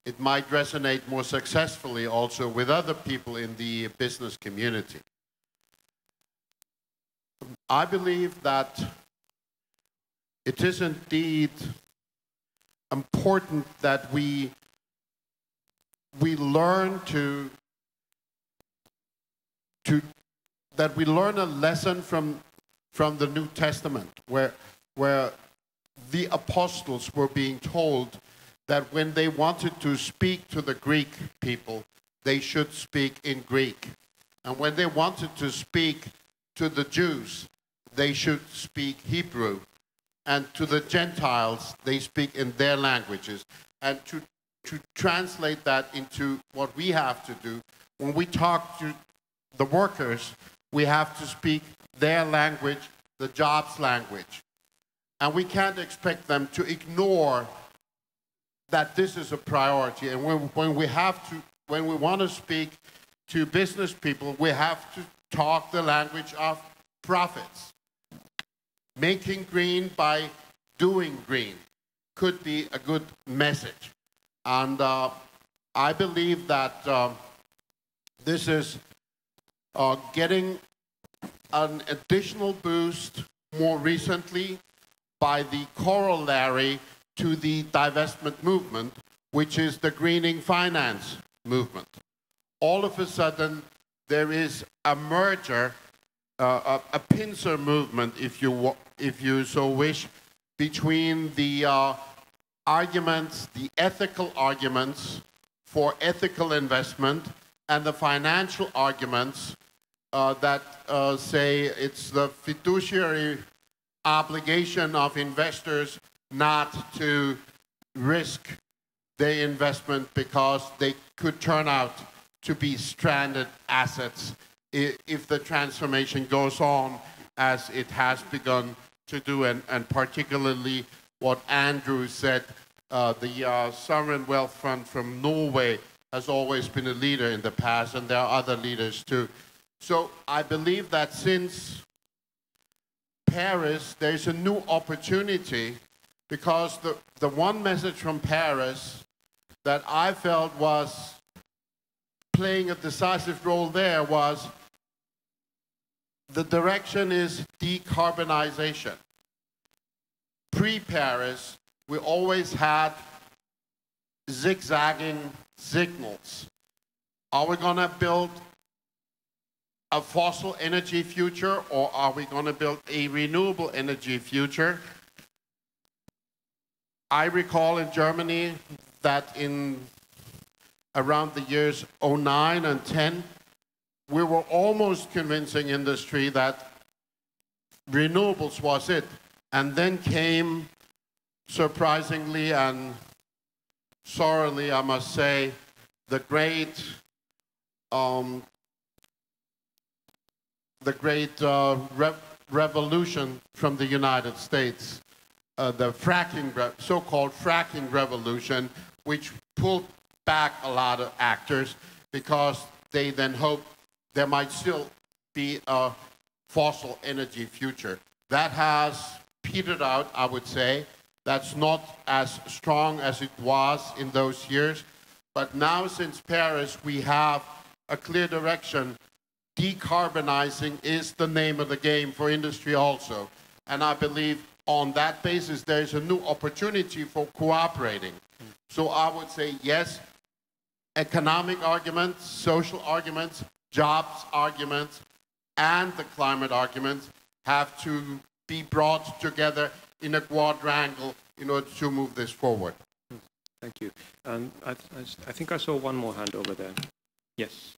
it might resonate more successfully also with other people in the business community. I believe that it is indeed important that we learn that we learn a lesson from the New Testament, where the apostles were being told that when they wanted to speak to the Greek people, they should speak in Greek. And when they wanted to speak to the Jews, they should speak Hebrew. And to the Gentiles, they speak in their languages. And to translate that into what we have to do, when we talk to the workers, we have to speak their language, the job's language. And we can't expect them to ignore that this is a priority. And when we want to speak to business people, we have to talk the language of profits. Making green by doing green could be a good message. And I believe that this is getting an additional boost more recently by the corollary to the divestment movement, which is the greening finance movement. All of a sudden, there is a merger, a pincer movement, if you so wish, between the arguments, the ethical arguments for ethical investment and the financial arguments that say it's the fiduciary obligation of investors not to risk their investment because they could turn out to be stranded assets if the transformation goes on as it has begun to do, and particularly what Andrew said, the sovereign wealth fund from Norway has always been a leader in the past, and there are other leaders too. So I believe that since Paris, there's a new opportunity, because the one message from Paris that I felt was playing a decisive role there was the direction is decarbonization. Pre-Paris, we always had zigzagging signals. Are we going to build a fossil energy future, or are we going to build a renewable energy future? I recall in Germany that in around the years 09 and 10, we were almost convincing industry that renewables was it. And then came, surprisingly and sorrowly, I must say, the great revolution from the United States, the so-called fracking revolution, which pulled back a lot of actors because they then hoped there might still be a fossil energy future. That has petered out, I would say. That's not as strong as it was in those years. But now, since Paris, we have a clear direction. Decarbonizing is the name of the game for industry also. And I believe on that basis, there's a new opportunity for cooperating. So I would say, yes, economic arguments, social arguments, jobs arguments, and the climate arguments have to be brought together in a quadrangle in order to move this forward. Thank you. I think I saw one more hand over there. Yes.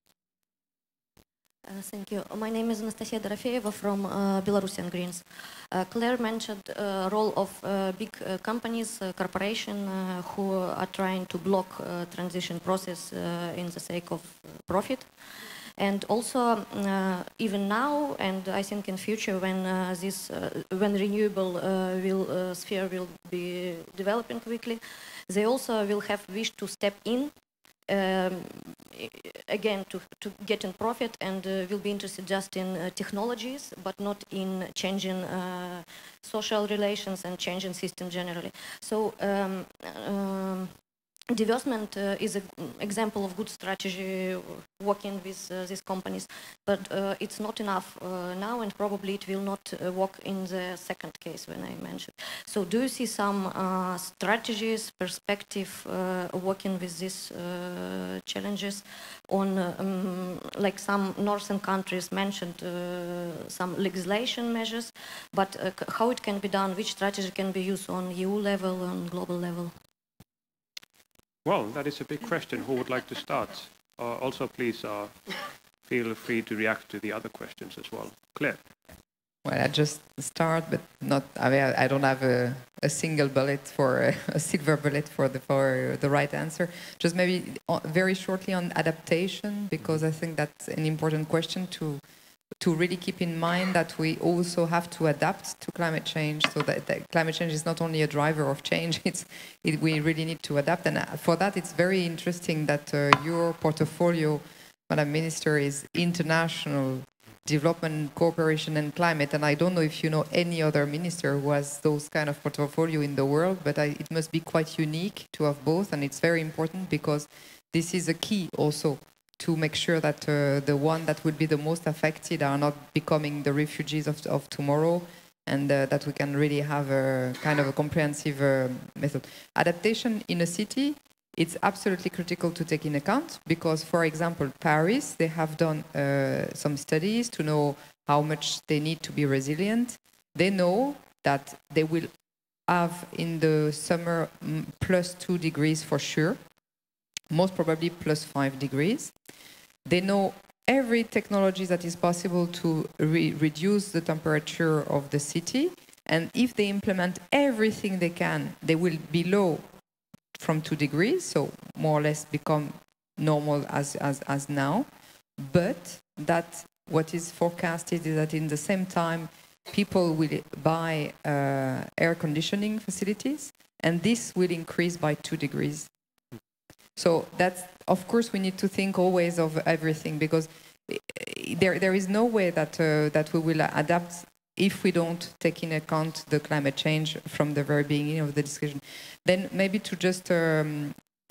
Thank you. My name is Anastasia Dorofeeva from Belarusian Greens. Claire mentioned the role of big companies, corporations who are trying to block transition process in the sake of profit. And also, even now, and I think in future, when when renewable sphere will be developing quickly, they also will have wish to step in again to get in profit, and will be interested just in technologies, but not in changing social relations and changing system generally. So. Divestment is an example of good strategy working with these companies, but it's not enough now, and probably it will not work in the second case when I mentioned. So do you see some strategies, perspective working with these challenges on, like some northern countries mentioned some legislation measures, but how it can be done, which strategy can be used on EU level, on global level? Well, that is a big question. Who would like to start? Also, please feel free to react to the other questions as well. Claire. Well, I just start, but not. I mean, I don't have a single bullet for a silver bullet for the right answer. Just maybe very shortly on adaptation, because I think that's an important question to really keep in mind that we also have to adapt to climate change, so that climate change is not only a driver of change, we really need to adapt. And for that, it's very interesting that your portfolio, Madam Minister, is international development, cooperation and climate. And I don't know if you know any other minister who has those kind of portfolio in the world, but it must be quite unique to have both. And it's very important because this is a key also to make sure that the one that will be the most affected are not becoming the refugees of tomorrow, and that we can really have a kind of a comprehensive method. Adaptation in a city, it's absolutely critical to take in account because, for example, Paris, they have done some studies to know how much they need to be resilient. They know that they will have in the summer +2 degrees for sure, most probably +5 degrees. They know every technology that is possible to reduce the temperature of the city. And if they implement everything they can, they will be low from 2 degrees, so more or less become normal as now. But that what is forecasted is that in the same time, people will buy air conditioning facilities, and this will increase by 2 degrees. So that's, of course, we need to think always of everything, because there is no way that that we will adapt if we don't take in account the climate change from the very beginning of the discussion. Then maybe to just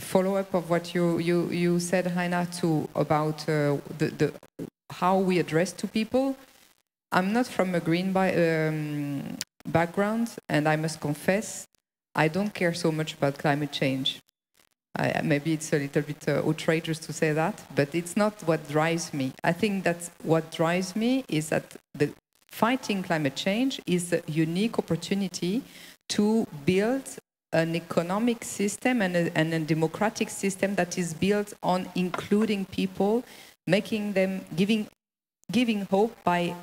follow up of what you said, Heiner, too, about the how we address to people. I'm not from a green background, and I must confess, I don't care so much about climate change. Maybe it's a little bit outrageous to say that, but it's not what drives me. I think that's what drives me is that the fighting climate change is a unique opportunity to build an economic system and a democratic system that is built on including people, making them, giving hope by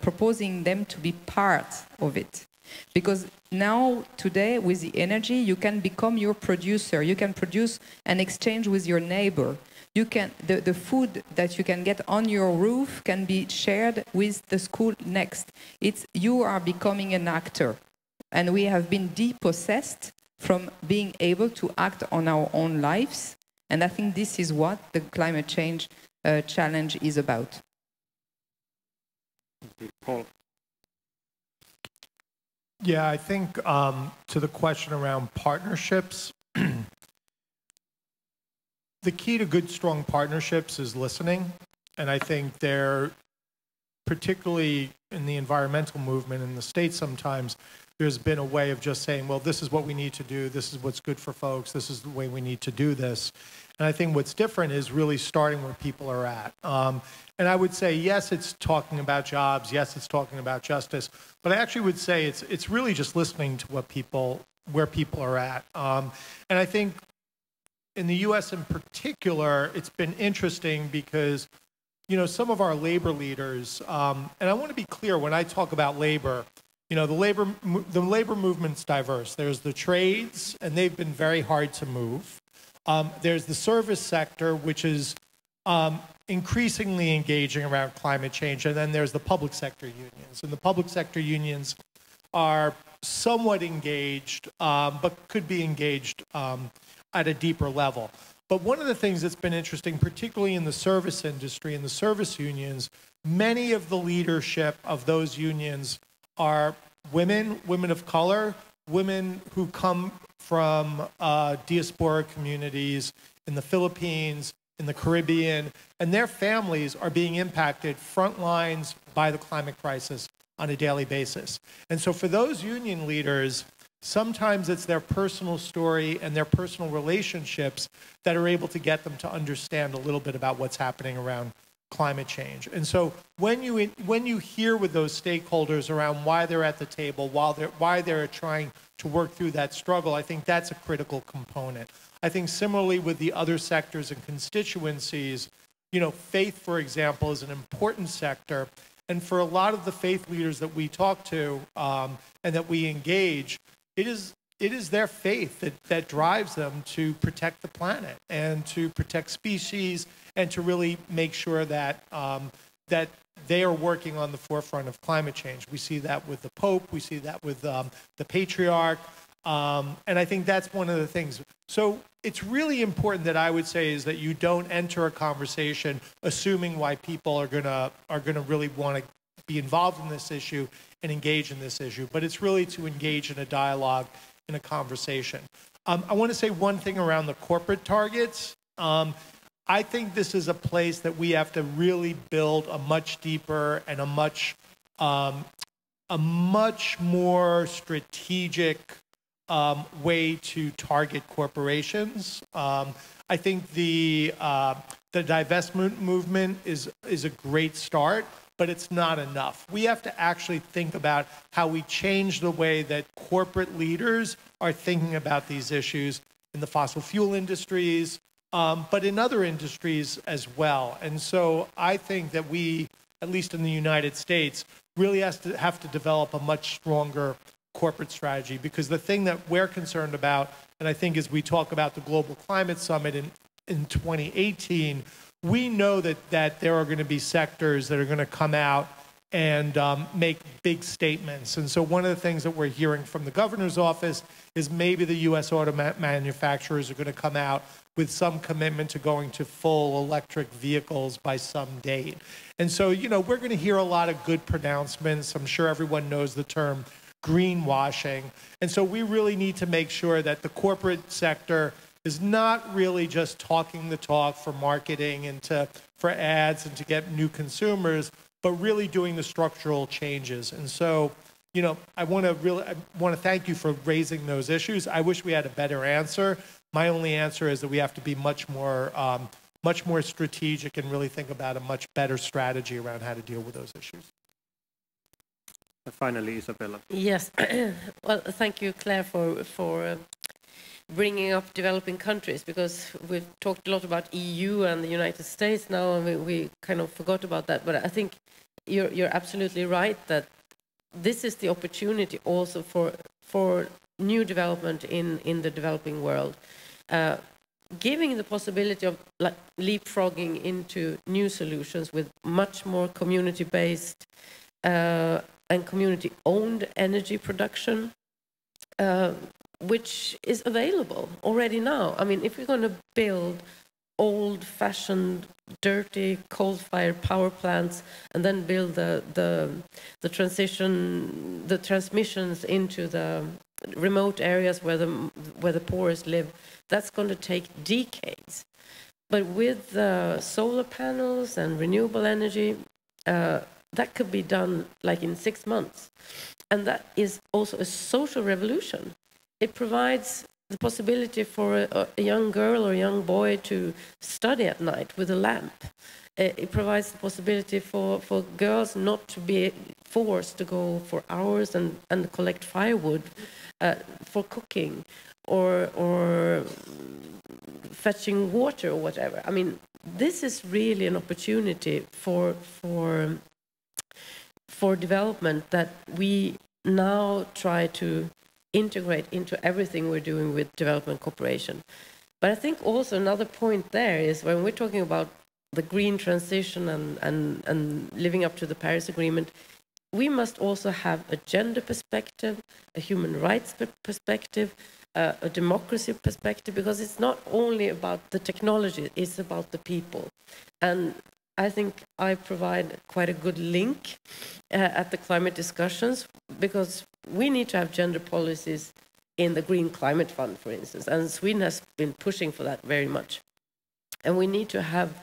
proposing them to be part of it. Because now, today, with the energy, you can become your producer. You can produce and exchange with your neighbor. You can, the food that you can get on your roof can be shared with the school next. You are becoming an actor. And we have been depossessed from being able to act on our own lives. And I think this is what the climate change challenge is about. Paul. Yeah, I think to the question around partnerships, the key to good, strong partnerships is listening. And I think they're, particularly in the environmental movement in the States sometimes, there's been a way of just saying, well, this is what we need to do, this is what's good for folks, this is the way we need to do this. And I think what's different is really starting where people are at. And I would say, yes, it's talking about jobs, yes, it's talking about justice, but I actually would say it's really just listening to where people are at. And I think in the US in particular, it's been interesting because, you know, some of our labor leaders, and I want to be clear when I talk about labor, you know, the labor movement's diverse. There's the trades, and they've been very hard to move. There's the service sector, which is increasingly engaging around climate change, and then there's the public sector unions. And the public sector unions are somewhat engaged, but could be engaged at a deeper level. But one of the things that's been interesting, particularly in the service industry and the service unions, many of the leadership of those unions are women of color, women who come from diaspora communities in the Philippines, in the Caribbean, and their families are being impacted front lines by the climate crisis on a daily basis. And so for those union leaders, sometimes it's their personal story and their personal relationships that are able to get them to understand a little bit about what's happening around climate change. And so when you hear with those stakeholders around why they're at the table, why they're trying to work through that struggle, I think that's a critical component. I think similarly with the other sectors and constituencies, you know, faith, for example, is an important sector. And for a lot of the faith leaders that we talk to and that we engage, it is their faith that drives them to protect the planet and to protect species and to really make sure that that they are working on the forefront of climate change. We see that with the Pope, we see that with the Patriarch, and I think that's one of the things. So it's really important that I would say is that you don't enter a conversation assuming why people are gonna really want to be involved in this issue and engage in this issue, but it's really to engage in a dialogue, in a conversation. I want to say one thing around the corporate targets. I think this is a place that we have to really build a much deeper and a much more strategic way to target corporations. I think the divestment movement is a great start, but it's not enough. We have to actually think about how we change the way that corporate leaders are thinking about these issues in the fossil fuel industries, but in other industries as well. And so I think that we, at least in the United States, really have to develop a much stronger corporate strategy, because the thing that we're concerned about, and I think as we talk about the Global Climate Summit in 2018, we know that there are going to be sectors that are going to come out and make big statements. And so one of the things that we're hearing from the governor's office is maybe the U.S. auto manufacturers are going to come out with some commitment to going to full electric vehicles by some date. And so, you know, we're going to hear a lot of good pronouncements. I'm sure everyone knows the term greenwashing. And so we really need to make sure that the corporate sector is not really just talking the talk for marketing and for ads and to get new consumers, but really doing the structural changes. And so, you know, I want to thank you for raising those issues. I wish we had a better answer. My only answer is that we have to be much more strategic and really think about a much better strategy around how to deal with those issues. And finally, Isabella. Yes. Well, thank you, Claire, for bringing up developing countries, because we've talked a lot about EU and the United States now, and we kind of forgot about that. But I think you're absolutely right that this is the opportunity also for new development in the developing world, giving the possibility of like leapfrogging into new solutions with much more community-based and community-owned energy production, which is available already now. I mean, if we're going to build old-fashioned, dirty, coal-fired power plants, and then build the transmissions into the remote areas where the poorest live, that's going to take decades. But with solar panels and renewable energy, that could be done like in 6 months, and that is also a social revolution. It provides the possibility for a young girl or a young boy to study at night with a lamp. It provides the possibility for girls not to be forced to go for hours and collect firewood for cooking or fetching water or whatever. I mean, this is really an opportunity for development that we now try to integrate into everything we're doing with development cooperation. But I think also another point there is when we're talking about the green transition and living up to the Paris Agreement, we must also have a gender perspective, a human rights perspective, a democracy perspective, because it's not only about the technology, it's about the people. And I think I provide quite a good link at the climate discussions, because we need to have gender policies in the Green Climate Fund, for instance, and Sweden has been pushing for that very much. And we need to have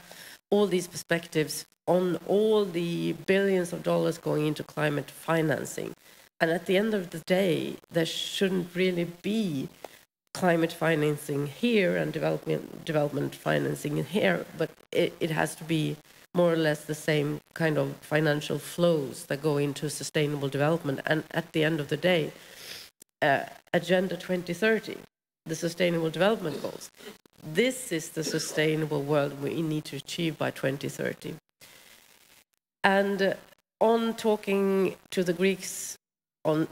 all these perspectives on all the billions of dollars going into climate financing. And at the end of the day, there shouldn't really be climate financing here and development financing here, but it has to be more or less the same kind of financial flows that go into sustainable development. And at the end of the day, Agenda 2030, the Sustainable Development Goals, this is the sustainable world we need to achieve by 2030. And on talking to the Greeks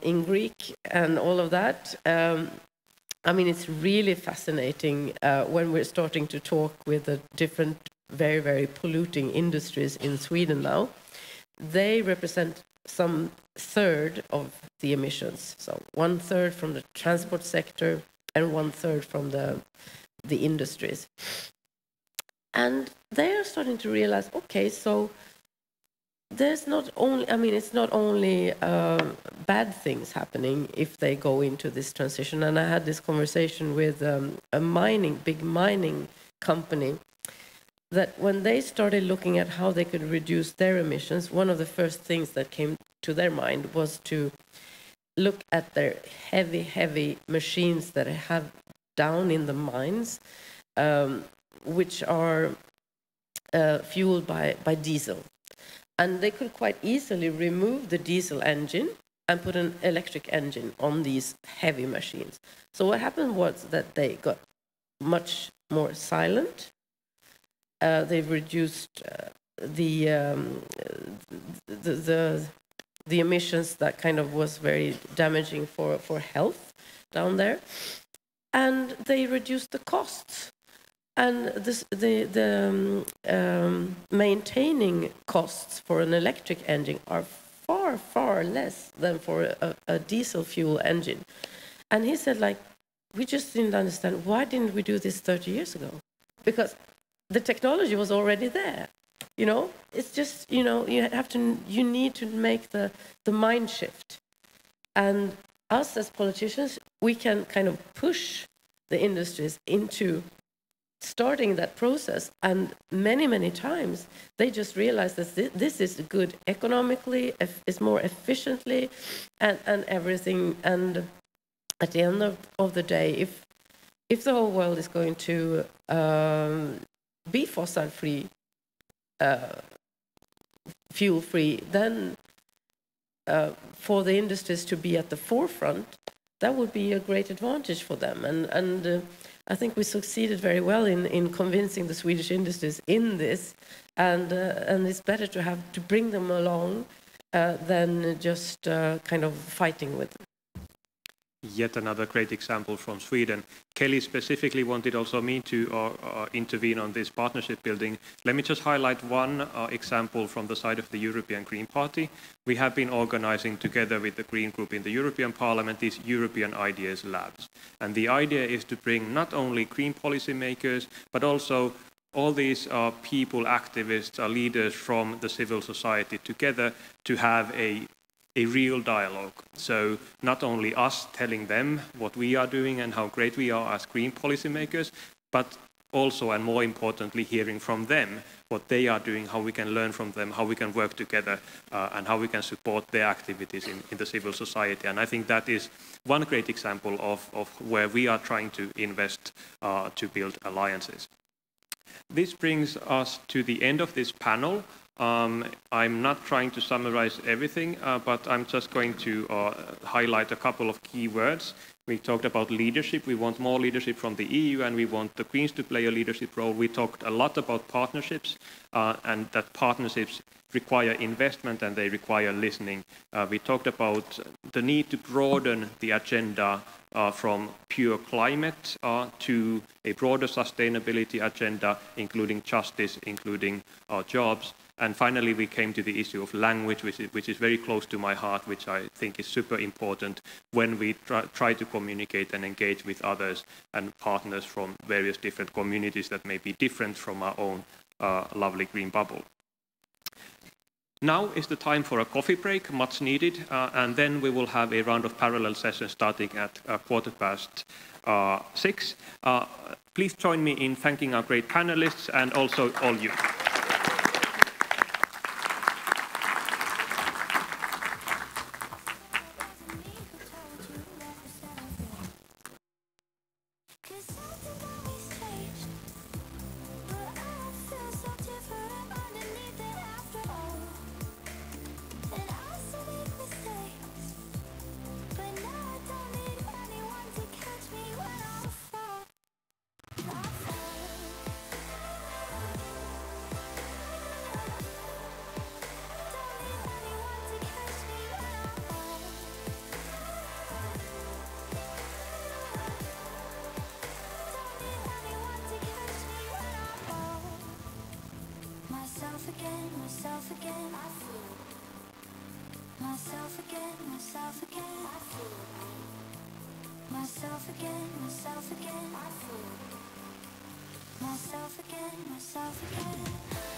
in Greek and all of that, I mean, it's really fascinating when we're starting to talk with the different very, very polluting industries in Sweden now. They represent some third of the emissions. So 1/3 from the transport sector and 1/3 from the industries. And they are starting to realize, okay, so there's not only, I mean, it's not only bad things happening if they go into this transition. And I had this conversation with a big mining company, that when they started looking at how they could reduce their emissions, one of the first things that came to their mind was to look at their heavy machines that they have down in the mines, which are fueled by diesel. And they could quite easily remove the diesel engine and put an electric engine on these heavy machines. So what happened was that they got much more silent. They've reduced the emissions that kind of was very damaging for health down there, and they reduced the costs. And the maintaining costs for an electric engine are far less than for a diesel fuel engine. And he said, like, we just didn't understand, why didn't we do this 30 years ago? because the technology was already there. It's just, you need to make the mind shift. And us as politicians, we can kind of push the industries into starting that process. And many, many times, they just realize that this is good economically, it's more efficiently, and everything. And at the end of the day, if the whole world is going to be fossil-free, fuel-free, then for the industries to be at the forefront, that would be a great advantage for them. And I think we succeeded very well in convincing the Swedish industries in this, and it's better to bring them along than just kind of fighting with them. Yet another great example from Sweden. Kelly specifically wanted also me to intervene on this partnership building. Let me just highlight one example from the side of the European Green Party. We have been organizing together with the Green Group in the European Parliament these European Ideas Labs. And the idea is to bring not only green policy makers, but also all these people, activists, leaders from the civil society together to have a real dialogue. So not only us telling them what we are doing and how great we are as green policymakers, but also, and more importantly, hearing from them what they are doing, how we can learn from them, how we can work together, and how we can support their activities in the civil society. And I think that is one great example of where we are trying to invest to build alliances. This brings us to the end of this panel. I'm not trying to summarize everything, but I'm just going to highlight a couple of key words. We talked about leadership. We want more leadership from the EU, and we want the Greens to play a leadership role. We talked a lot about partnerships, and that partnerships require investment and they require listening. We talked about the need to broaden the agenda from pure climate to a broader sustainability agenda, including justice, including jobs. And finally, we came to the issue of language, which is very close to my heart, which I think is super important when we try to communicate and engage with others and partners from various different communities that may be different from our own lovely green bubble. Now is the time for a coffee break, much needed, and then we will have a round of parallel sessions starting at 6:15. Please join me in thanking our great panelists and also all you. Myself again.